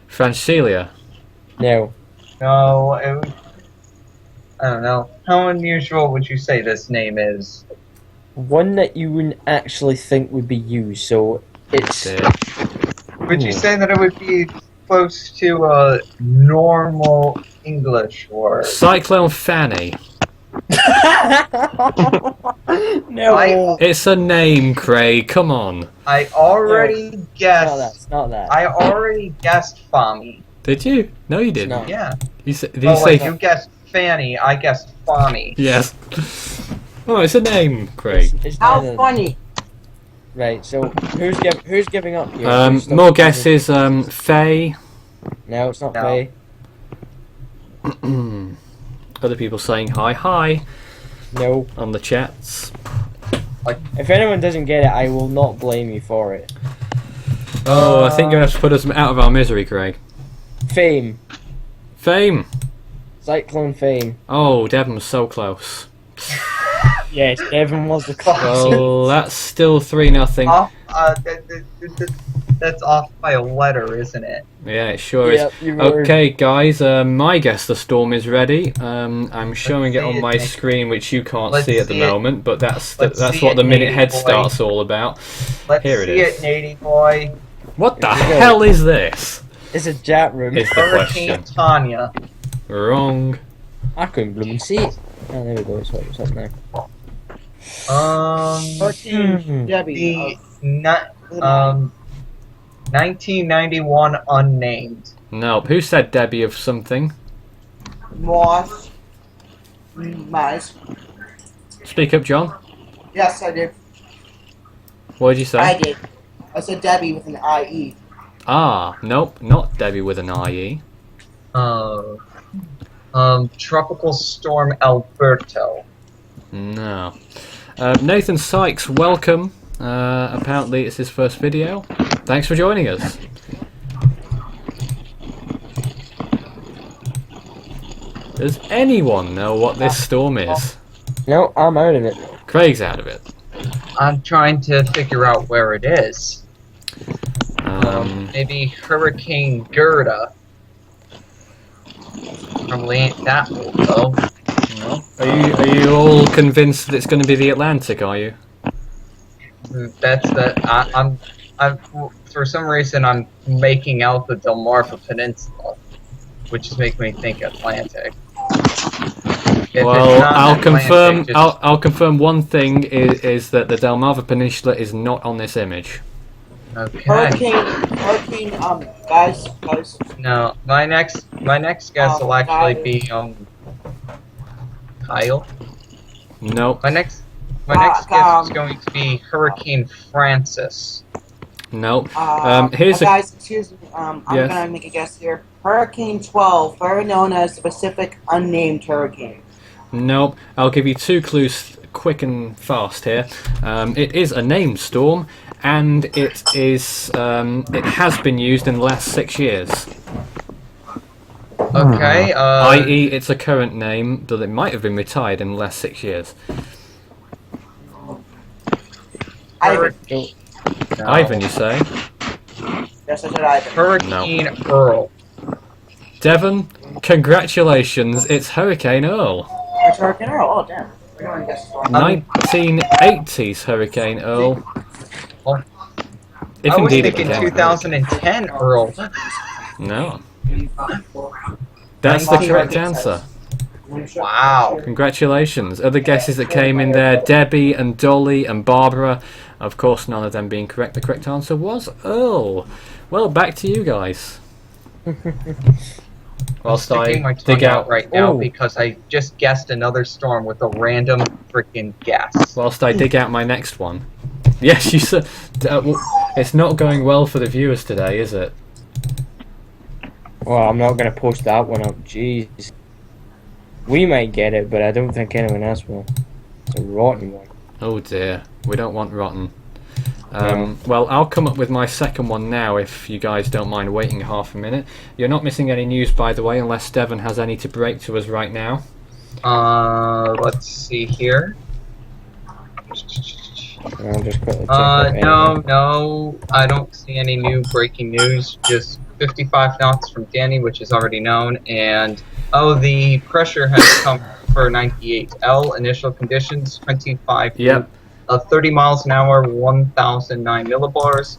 Francelia. No. No, I don't know. How unusual would you say this name is? One that you wouldn't actually think would be used, so it's... Would you say that it would be close to a normal English word? Cyclone Fanny. No. It's a name, Craig. Come on. I already guessed. It's not that. I already guessed Fami. Did you? No, you didn't. not. Yeah. Did you say... you guessed Fanny. I guessed Fami. Yes. Oh, it's a name, Craig. It's How neither- funny! Right, so who's giving up here? Who's still- More guesses. Faye. No, it's not No. Faye. Other people saying hi No. on the chats. If anyone doesn't get it, I will not blame you for it. Oh, I think you're going to have to put us out of our misery, Craig. Fame. Fame. Cyclone Fame. Oh, Devon was so close. Yes, Devon was the closest. Well, that's still 3-0. Off, that's off by a letter, isn't it? Yeah, it sure Yep, is. you were. Okay, guys, my guess the storm is ready. I'm showing it see on it, my Nate. screen, which you can't Let's see at the see it. moment, but that's Let's that's see what the it, minute Nate, head boy. start's all about. Let's Here it see is. it, Nady boy. What the Here we go. hell is this? It's a chat room. Is the Hurricane question. Tanya. Wrong. I couldn't blooming see it. Oh, there we go. It's what's up now. Hurricane Debbie. The 1991 unnamed. Nope. Who said Debbie of something? Moss. Mice. Speak up, John. Yes, I did. What did you say? I did. I said Debbie with an IE. Ah, nope, not Debbie with an IE. Tropical Storm Alberto. No. Nathan Sykes, welcome. Apparently it's his first video. Thanks for joining us. Does anyone know what this storm is? No, I'm out of it. Craig's out of it. I'm trying to figure out where it is. Maybe Hurricane Gerda. Probably ain't that old though. Are you all convinced that it's going to be the Atlantic? Are you? That's that. I'm for some reason I'm making out the Delmarva Peninsula, which is making me think Atlantic. If Well, it's not I'll Atlantic, confirm. just- I'll confirm one thing is that the Delmarva Peninsula is not on this image. Okay. Hurricane, guys. No, my next guess will actually Kyle. be Kyle. Nope. My next guess is going to be Hurricane Francis. Nope. Here's a guys, excuse me. I'm Yes. gonna make a guess here. Hurricane 12, better known as the Pacific Unnamed Hurricane. nope. I'll give you 2 clues, quick and fast here. It is a named storm, and it is. It has been used in the last 6 years. Okay. I.e., it's a current name, though it might have been retired in the last 6 years. Ivan. No. Ivan, you say? Yes, I said Ivan. Hurricane Earl. Devon, congratulations! It's Hurricane Earl. It's Hurricane Earl. Oh, damn. We're going to guess the storm. 1980s Hurricane Earl. Well, If I was indeed it thinking became a 2010 Earl. No. That's the correct 1980s. answer. Wow. Congratulations. Other guesses that came in there, Debbie and Dolly and Barbara. Of course, none of them being correct. The correct answer was Earl. Well, back to you guys. Whilst I'm I sticking my dig tongue out out, right now because I just guessed another storm with a random freaking guess. whilst I dig out my next one. Yes, you said. It's not going well for the viewers today, is it? Well, I'm not going to post that one up. Jeez. We might get it, but I don't think anyone else will. It's a rotten one. Oh dear, we don't want rotten. No. Well, I'll come up with my second one now if you guys don't mind waiting half a minute. You're not missing any news, by the way, unless Devon has any to break to us right now. Let's see here. I'll just quickly check No, I don't see any new breaking news. Just 55 knots from Danny, which is already known, and the pressure has come for 98L. Initial conditions 25. Yep. 30 miles an hour, 1,009 millibars.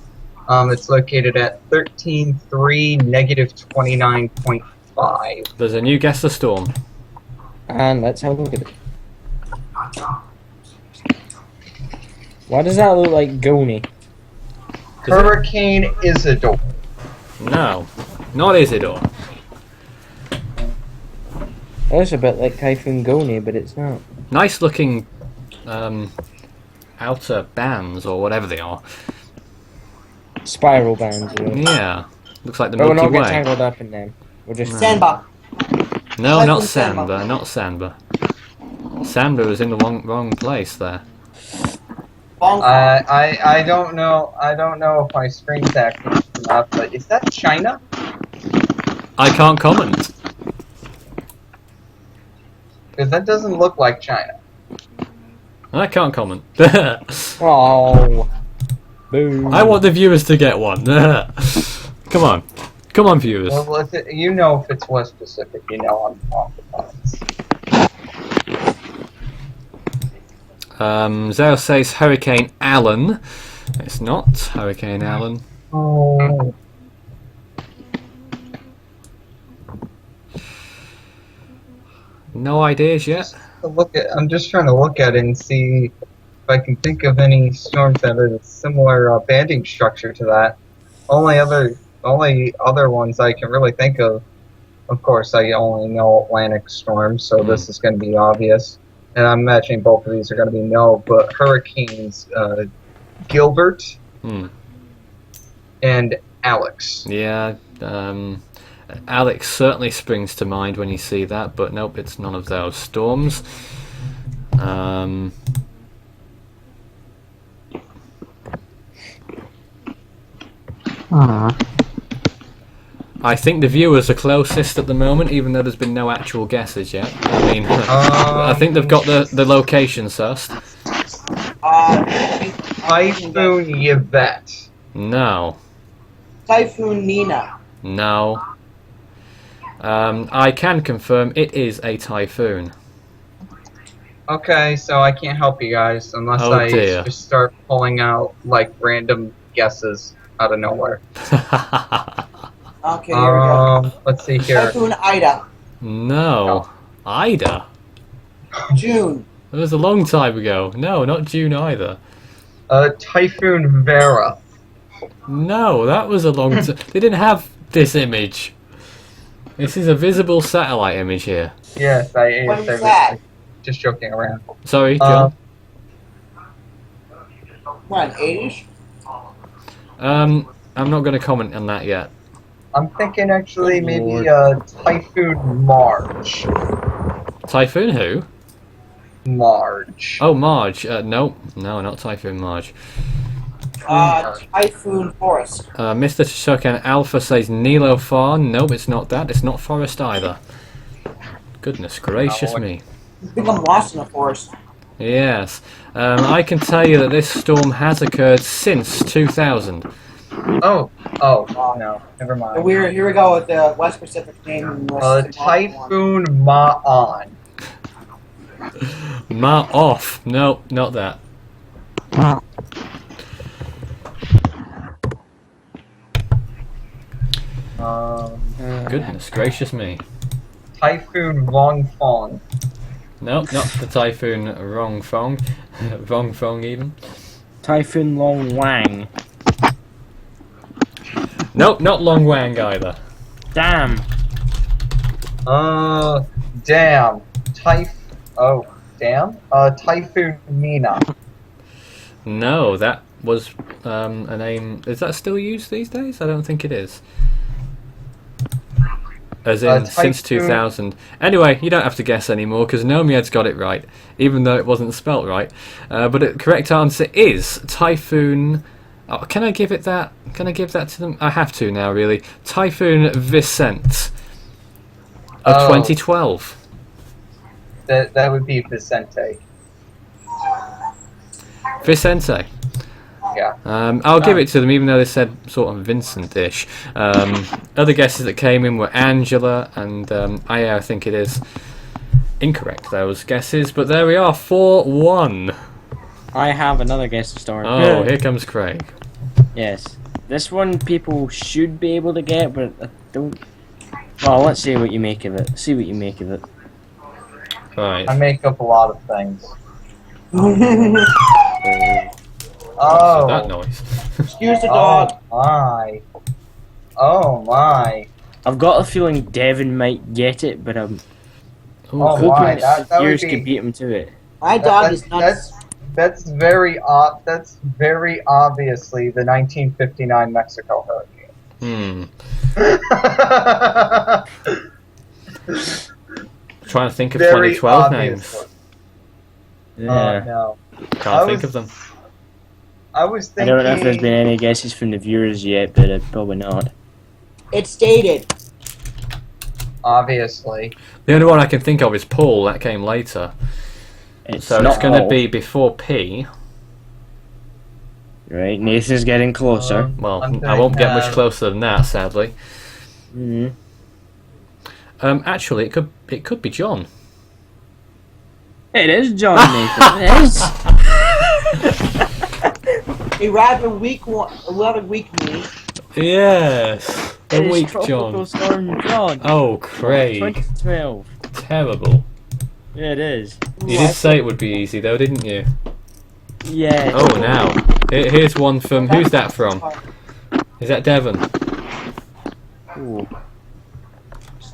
It's located at 13.3, negative 29.5. There's a new guess the storm. And let's have a look at it. Why does that look like Goni? Hurricane Isidore. No, not Isidore. It looks a bit like Typhoon Goni, but it's not. Nice looking outer bands or whatever they are. Spiral bands. Yeah, looks like the But we'll Milky not get Way. tangled up in them. We'll just Sandbar. No, not Typhoon Samba. Samba, not Samba. Samba was in the wrong place there. I don't know if my screen tag is enough, but is that China? I can't comment. Because that doesn't look like China. I can't comment. Oh. Boom. I want the viewers to get one. Come on. Come on, viewers. Well, if it's West Pacific, I'm off the balance. Zao says Hurricane Allen. It's not Hurricane Allen. Oh. No ideas yet? I'm just trying to look at it and see if I can think of any storms that have a similar banding structure to that. Only other ones I can really think of course, I only know Atlantic storms, so this is going to be obvious. And I'm imagining both of these are going to be no, but hurricanes Gilbert and Alex. Yeah, Alex certainly springs to mind when you see that, but nope, it's none of those storms. I think the viewers are closest at the moment, even though there's been no actual guesses yet. I mean, I think they've got the location sussed. Typhoon Yvette. No. Typhoon Nina. No. I can confirm it is a typhoon. Okay, so I can't help you guys unless Oh, dear. just start pulling out like random guesses out of nowhere. Okay, here we go. Let's see here. Typhoon Ida. No. Ida? June. It was a long time ago. No, not June either. Typhoon Vera. No, that was a long time. They didn't have this image. This is a visible satellite image here. Yes, What is that? Just joking around. Sorry, John. What, 80s? I'm not going to comment on that yet. I'm thinking actually Good maybe Lord. Typhoon Marge. Typhoon who? Marge. Oh, Marge. No, not Typhoon Marge. Typhoon Forest. Mr. Shokan Alpha says Nilofar. Nope, it's not that. It's not Forest either. Goodness gracious me. I think I'm lost in the forest. Yes. I can tell you that this storm has occurred since 2000. Oh, no, never mind. Here we go with the West Pacific name. And West Typhoon Ma'an. Ma off. No, not that. Goodness gracious me. Typhoon Rongfong. No, not the Typhoon Rongfong. Rongfong even. Typhoon Long Wang. Nope, not Long Wang either. Damn. Damn. Typhoon Nina. No, that was a name. Is that still used these days? I don't think it is. As in, since 2000. Anyway, you don't have to guess anymore because Nomiad's got it right, even though it wasn't spelt right. But the correct answer is Typhoon. Oh, can I give it that? Can I give that to them? I have to now, really. Typhoon Vicente of 2012. That would be Vicente. Vicente. Yeah. I'll give it to them, even though they said sort of Vincent-ish. Other guesses that came in were Angela and I think it is. Incorrect, those guesses, but there we are, 4-1. I have another guess to start. Oh, here comes Craig. Yes. This one people should be able to get, but I don't... Well, let's see what you make of it. See what you make of it. Right. I make up a lot of things. Oh, that noise. Excuse the dog. Oh my. I've got a feeling Devin might get it, but I'm Oh hoping my. that That would yours be. could beat him to it. My dog is nuts. That's very obviously the 1959 Mexico hurricane. Trying to think of Very 2012 names. obviously. Yeah. No. Can't think of them. I was I thinking. don't know if there's been any guesses from the viewers yet, but probably not. It's stated. Obviously. The only one I can think of is Paul. That came later. So not it's going to all. be before P. Right, Nathan's getting closer. Well, I'm I won't get much thinking, closer than that, sadly. Mm-hmm. Actually, it could be John. It is John Nathan. It is. A rather weak one. A rather weak me. Yes, It a is weak Tropical John. Storm John. Oh, Craig, 2012. terrible. Yeah, it is. You did say it would be easy, though, didn't you? Yeah. Oh, now here's one from. Who's that from? Is that Devon? Ooh.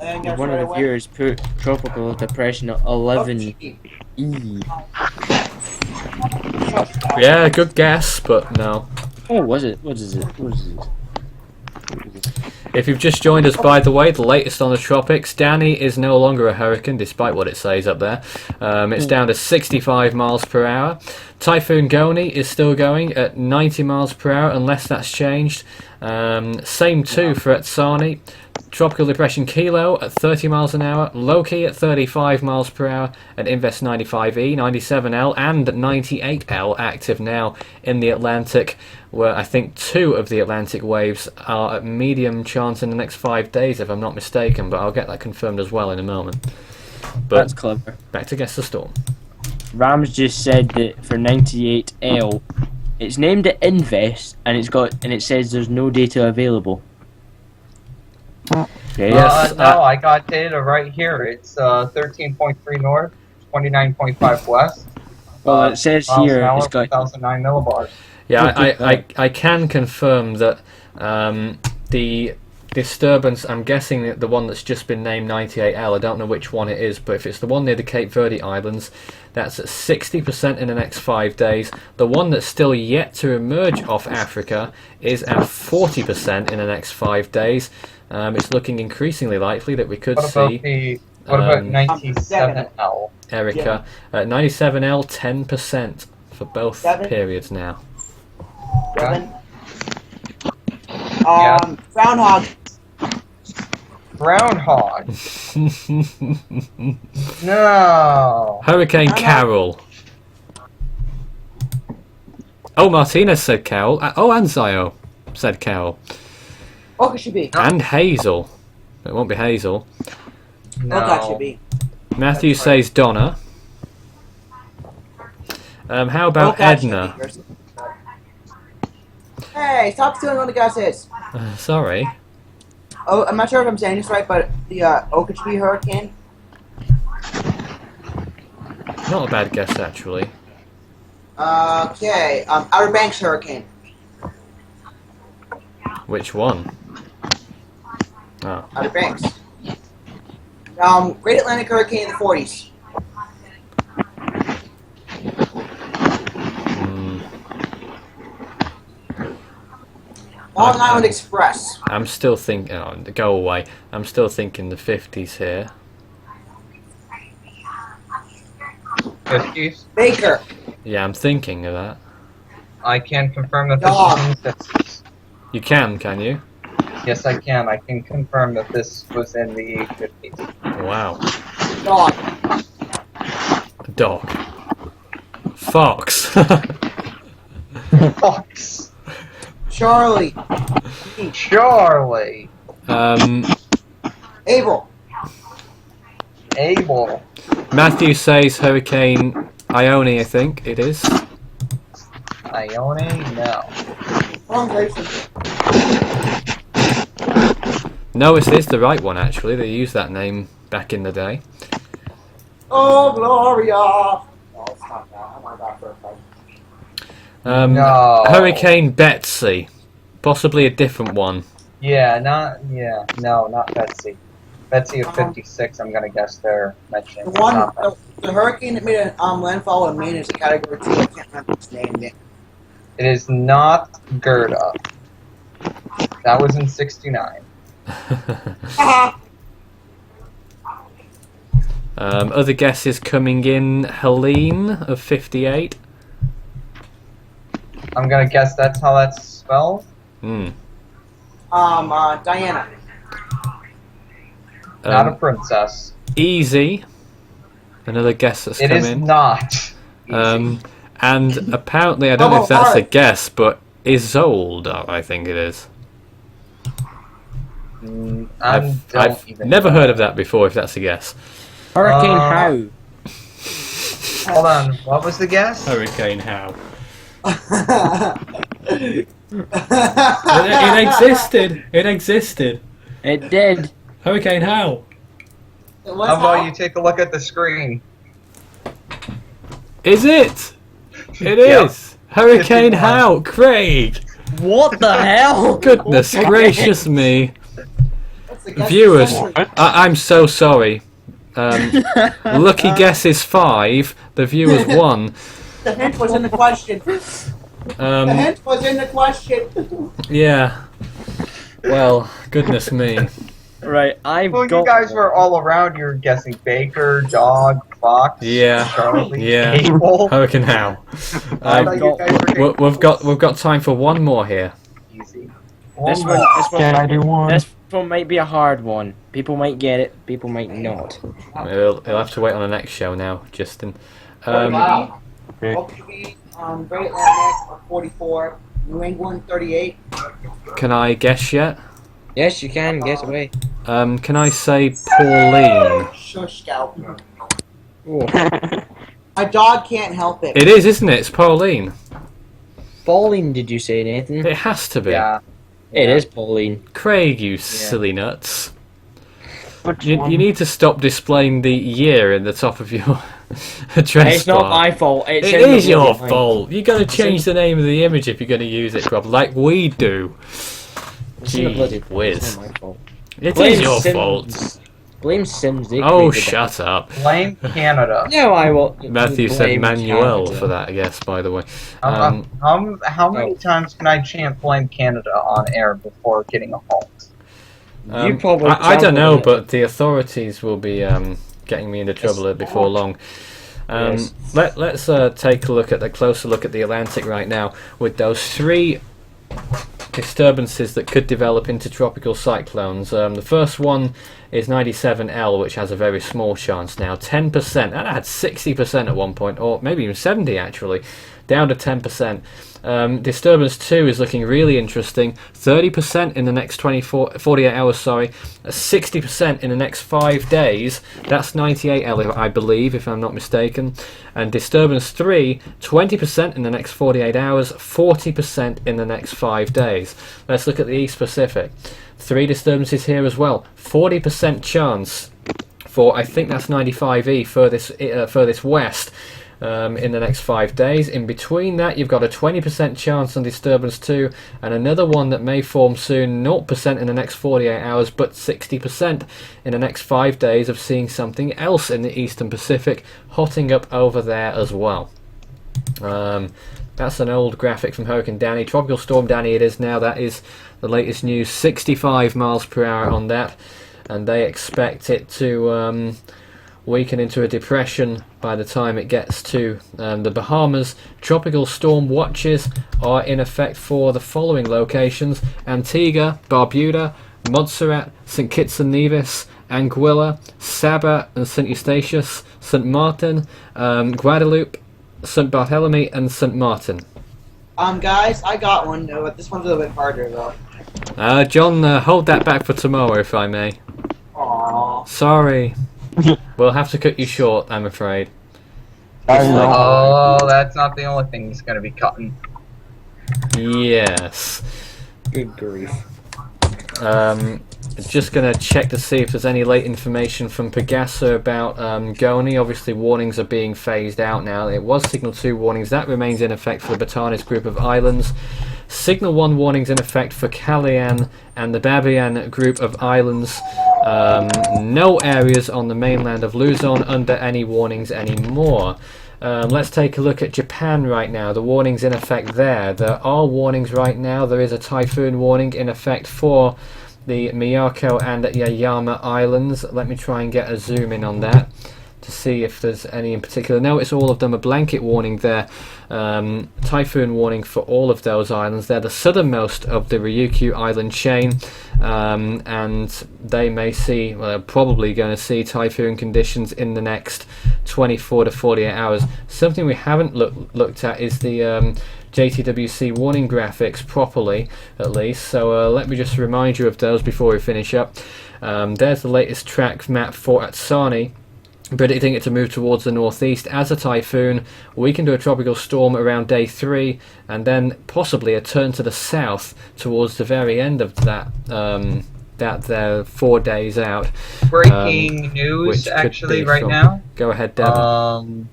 And guess One right of the away. viewers put Tropical Depression at 11E. Yeah, good guess, but no. Oh, was it? What is it? What is it? If you've just joined us, by the way, the latest on the tropics, Danny is no longer a hurricane, despite what it says up there. It's down to 65 miles per hour. Typhoon Goni is still going at 90 miles per hour, unless that's changed. Same too for Atsani. Tropical Depression Kilo at 30 miles an hour, Loke at 35 miles per hour, and Invest 95E, 97L, and 98L active now in the Atlantic, where I think 2 of the Atlantic waves are at medium chance in the next 5 days, if I'm not mistaken, but I'll get that confirmed as well in a moment. But That's clever. back to Guess the Storm. Rams just said that for 98L, it's named at Invest, and it says there's no data available. Okay. Yes, No, I got data right here. It's 13.3 north, 29.5 west. Well, it says miles here an hour, it's got 1009 millibars. Yeah, Look at I can confirm that the disturbance, I'm guessing that the one that's just been named 98L, I don't know which one it is, but if it's the one near the Cape Verde Islands, that's at 60% in the next 5 days. The one that's still yet to emerge off Africa is at 40% in the next 5 days. It's looking increasingly likely that we could What about see what about 97L? Erica at 97L, 10% for both Seven. periods now. Seven. Yeah. Groundhog. Groundhog. No. Hurricane Carol. Oh, Martinez said Carol. Oh, and Zio said Carol. Oka should be. And Hazel. It won't be Hazel. Oka should No. be. Matthew says Donna. How about Don't catch Edna? it. Hey, stop stealing what the guess is. Sorry. Oh, I'm not sure if I'm saying this right, but the Okeechobee hurricane. Not a bad guess, actually. Okay, Outer Banks hurricane. Which one? Oh. Outer Banks. Great Atlantic hurricane in the 40s. Long Island Express. I'm still thinking... Oh, go away. I'm still thinking the 50s here. 50s. Baker. Yeah, I'm thinking of that. I can confirm that this Dog. is in the 50s. You can you? Yes, I can. I can confirm that this was in the 50s. Wow. Dog. Dog. Fox. Fox. Charlie. Charlie. Abel. Abel. Matthew says Hurricane Ione, I think it is. Ione? No. Wrong person. No, it is the right one, actually. They used that name back in the day. Oh, Gloria. No, it's not that. I want that for a fight. No. Hurricane Betsy. Possibly a different one. Yeah, no, not Betsy. Betsy of 56, I'm gonna guess they're mentioning. The one, the hurricane that made a landfall in Maine is a category 2. I can't remember its name. It is not Gerda. That was in 69. Other guesses coming in. Helene of 58. I'm gonna guess that's how that's spelled. Diana. Not a princess. Easy. Another guess that's It come is in. not. Easy. And apparently, I don't know if that's a guess, but Isolde, I think it is. I've never heard of that before, if that's a guess. Hurricane How. Hold on, what was the guess? Hurricane How. It existed. It existed. It did. Hurricane How. How about you take a look at the screen? Is it? It Yep. is. Hurricane 51. How. Craig. What the hell? Goodness gracious me. What's the guess? Viewers, I'm so sorry. Lucky guess is 5. The viewers 1. The hint was in the question. The hint was in the question. Yeah. Well, goodness me. Right, I've Well, got. you guys were all around. You were guessing Baker, Dog, Fox, Yeah. Charlie, Yeah. Abel. Hurricane How. I thought you guys were We've got time for one more here. easy. This One one, more. this one, Can I do one? this one might be a hard one. People might get it. People might not. He'll have to wait on the next show now, Justin. Wow. Okay. Okeechobee, Great Atlantic, 44. New England, 38. Can I guess yet? Yes, you can. Get away. Can I say Pauline? Shush, Scout. Oh. My dog can't help it. It is, isn't it? It's Pauline. Pauline, did you say, Nathan? It has to be. Yeah. It is Pauline. Craig, you silly nuts. Which You one? need to stop displaying the year in the top of your address It's not bar. my fault. It's It in the is your bloody line. fault. You got to change the name of the image if you're going to use it, Rob, like we do. It's in the bloody Gee line. whiz. It's not my fault. It Blame is your Sims. fault. Blame Sims. They Oh, created that. shut up. Blame Canada. No, I will. Matthew said blame Manuel Canada. for that, I guess, by the way. How many times can I chant blame Canada on air before getting a halt? You probably. I don't know, trampled on it. but the authorities will be getting me into trouble before long. Yes. Let's take a look at closer look at the Atlantic right now with those 3 disturbances that could develop into tropical cyclones. The first one is 97L, which has a very small chance now. 10%. That had 60% at one point, or maybe even 70 actually. Down to 10%. Disturbance 2 is looking really interesting. 30% in the next 48 hours, 60% in the next 5 days. That's 98, I believe, if I'm not mistaken. And Disturbance 3, 20% in the next 48 hours, 40% in the next 5 days. Let's look at the East Pacific. 3 disturbances here as well. 40% chance for, I think that's 95E furthest west. In the next 5 days. In between that, you've got a 20% chance on Disturbance 2, and another one that may form soon, 0% in the next 48 hours, but 60% in the next 5 days of seeing something else in the Eastern Pacific hotting up over there as well. That's an old graphic from Hurricane Danny. Tropical Storm Danny it is now. That is the latest news. 65 miles per hour on that, and they expect it to weaken into a depression by the time it gets to the Bahamas. Tropical storm watches are in effect for the following locations: Antigua, Barbuda, Montserrat, St. Kitts and Nevis, Anguilla, Saba and St. Eustatius, St. Martin, Guadeloupe, St. Barthélemy and St. Martin. Guys, I got one, but this one's a little bit harder though. John, hold that back for tomorrow if I may. Aww. Sorry. We'll have to cut you short, I'm afraid. Oh, that's not the only thing he's going to be cutting. Yes. Good grief. Just going to check to see if there's any late information from Pegasa about Goni. Obviously, warnings are being phased out now. It was Signal 2 warnings. That remains in effect for the Batanes group of islands. Signal 1 warnings in effect for Calayan and the Babian group of islands. No areas on the mainland of Luzon under any warnings anymore. Let's take a look at Japan right now. The warnings in effect there. There are warnings right now. There is a typhoon warning in effect for the Miyako and Yayama Islands. Let me try and get a zoom in on that to see if there's any in particular. No, it's all of them. A blanket warning there. Typhoon warning for all of those islands. They're the southernmost of the Ryukyu island chain, and they may see, well, they're probably going to see typhoon conditions in the next 24 to 48 hours. Something we haven't looked at is the JTWC warning graphics properly, at least. So let me just remind you of those before we finish up. There's the latest track map for Atsani, predicting it to move towards the northeast as a typhoon, weaken to a tropical storm around day 3, and then possibly a turn to the south towards the very end of that. That they're 4 days out. Breaking news, actually, right now. Go ahead, Devin.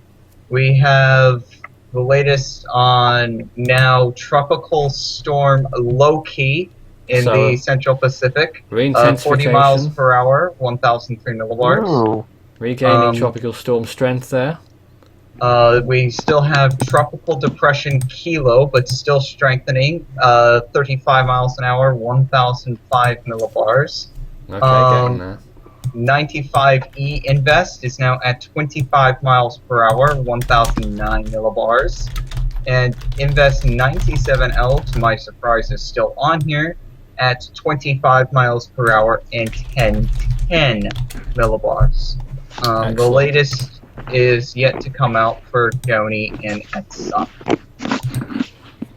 We have the latest on now Tropical Storm Loke in the Central Pacific. 40 miles per hour, 1,003 millibars. Oh. Regaining tropical storm strength there. We still have Tropical Depression Kilo, but still strengthening. 35 miles an hour, 1,005 millibars. Okay, getting there. 95E Invest is now at 25 miles per hour, 1,009 millibars. And Invest 97L, to my surprise, is still on here at 25 miles per hour and 1010 millibars. The latest is yet to come out for Goni and Atsani.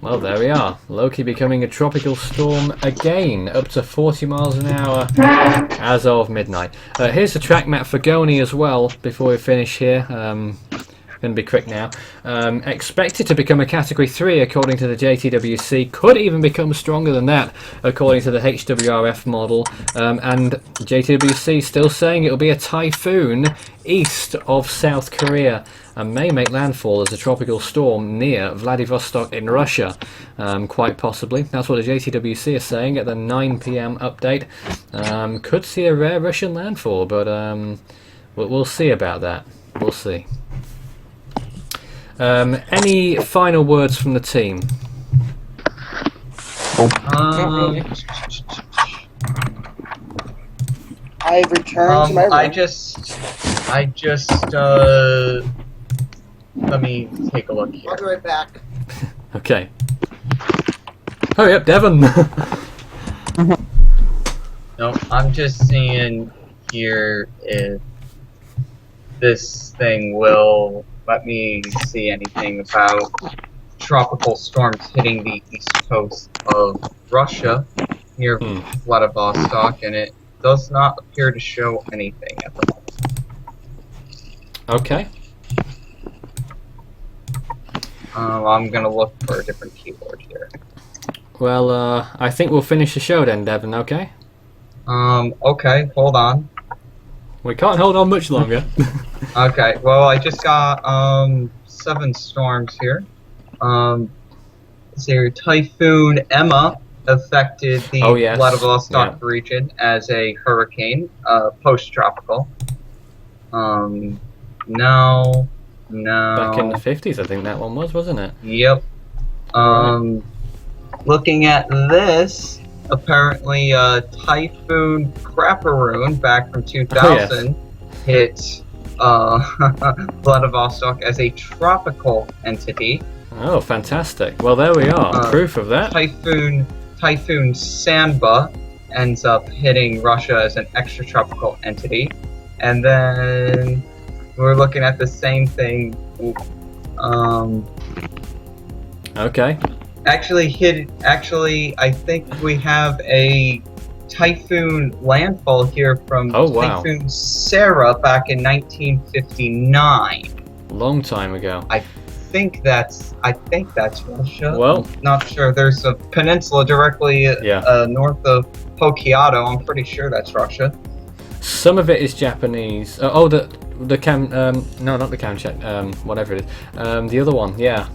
Well, there we are. Loki becoming a tropical storm again, up to 40 miles an hour as of midnight. Here's the track map for Goni as well, before we finish here. Going to be quick now. Expected to become a Category 3 according to the JTWC. Could even become stronger than that according to the HWRF model. And JTWC still saying it will be a typhoon east of South Korea and may make landfall as a tropical storm near Vladivostok in Russia. Quite possibly. That's what the JTWC is saying at the 9 PM update. Could see a rare Russian landfall, but we'll see about that. We'll see. Any final words from the team? I've returned to my room. I just let me take a look here. I'll be right back. Okay. Hurry up, Devon. No, I'm just seeing here if this thing will let me see anything about tropical storms hitting the east coast of Russia near Vladivostok, and it does not appear to show anything at the moment. Okay. I'm gonna look for a different keyword here. Well, I think we'll finish the show then, Devon, okay? Okay, hold on. We can't hold on much longer. Okay, well, I just got, 7 storms here. So Typhoon Emma affected the Vladivostok region as a hurricane, post-tropical. No. Back in the 50s, I think that one was, wasn't it? Yep. Looking at this, apparently Typhoon Kraparoon back from 2000 hit Vladivostok as a tropical entity. Oh, fantastic. Well, there we are. Proof of that. Typhoon Samba ends up hitting Russia as an extratropical entity. And then we're looking at the same thing. Okay. Actually, I think we have a typhoon landfall here from Typhoon Sarah back in 1959. Long time ago. I think that's Russia. Well, I'm not sure. There's a peninsula directly north of Hokkaido. I'm pretty sure that's Russia. Some of it is Japanese. The no, not the Kamchatka. Whatever it is. The other one, yeah.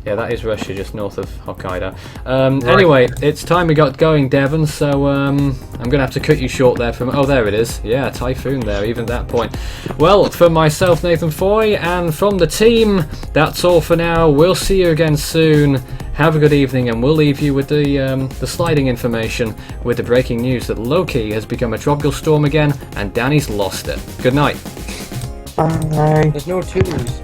Yeah, that is Russia, just north of Hokkaido. Right. Anyway, it's time we got going, Devon, so I'm going to have to cut you short there. Oh, there it is. Yeah, typhoon there, even at that point. Well, from myself, Nathan Foy, and from the team, that's all for now. We'll see you again soon. Have a good evening, and we'll leave you with the sliding information with the breaking news that Loke has become a tropical storm again, and Danny's lost it. Good night. Bye. There's no twos.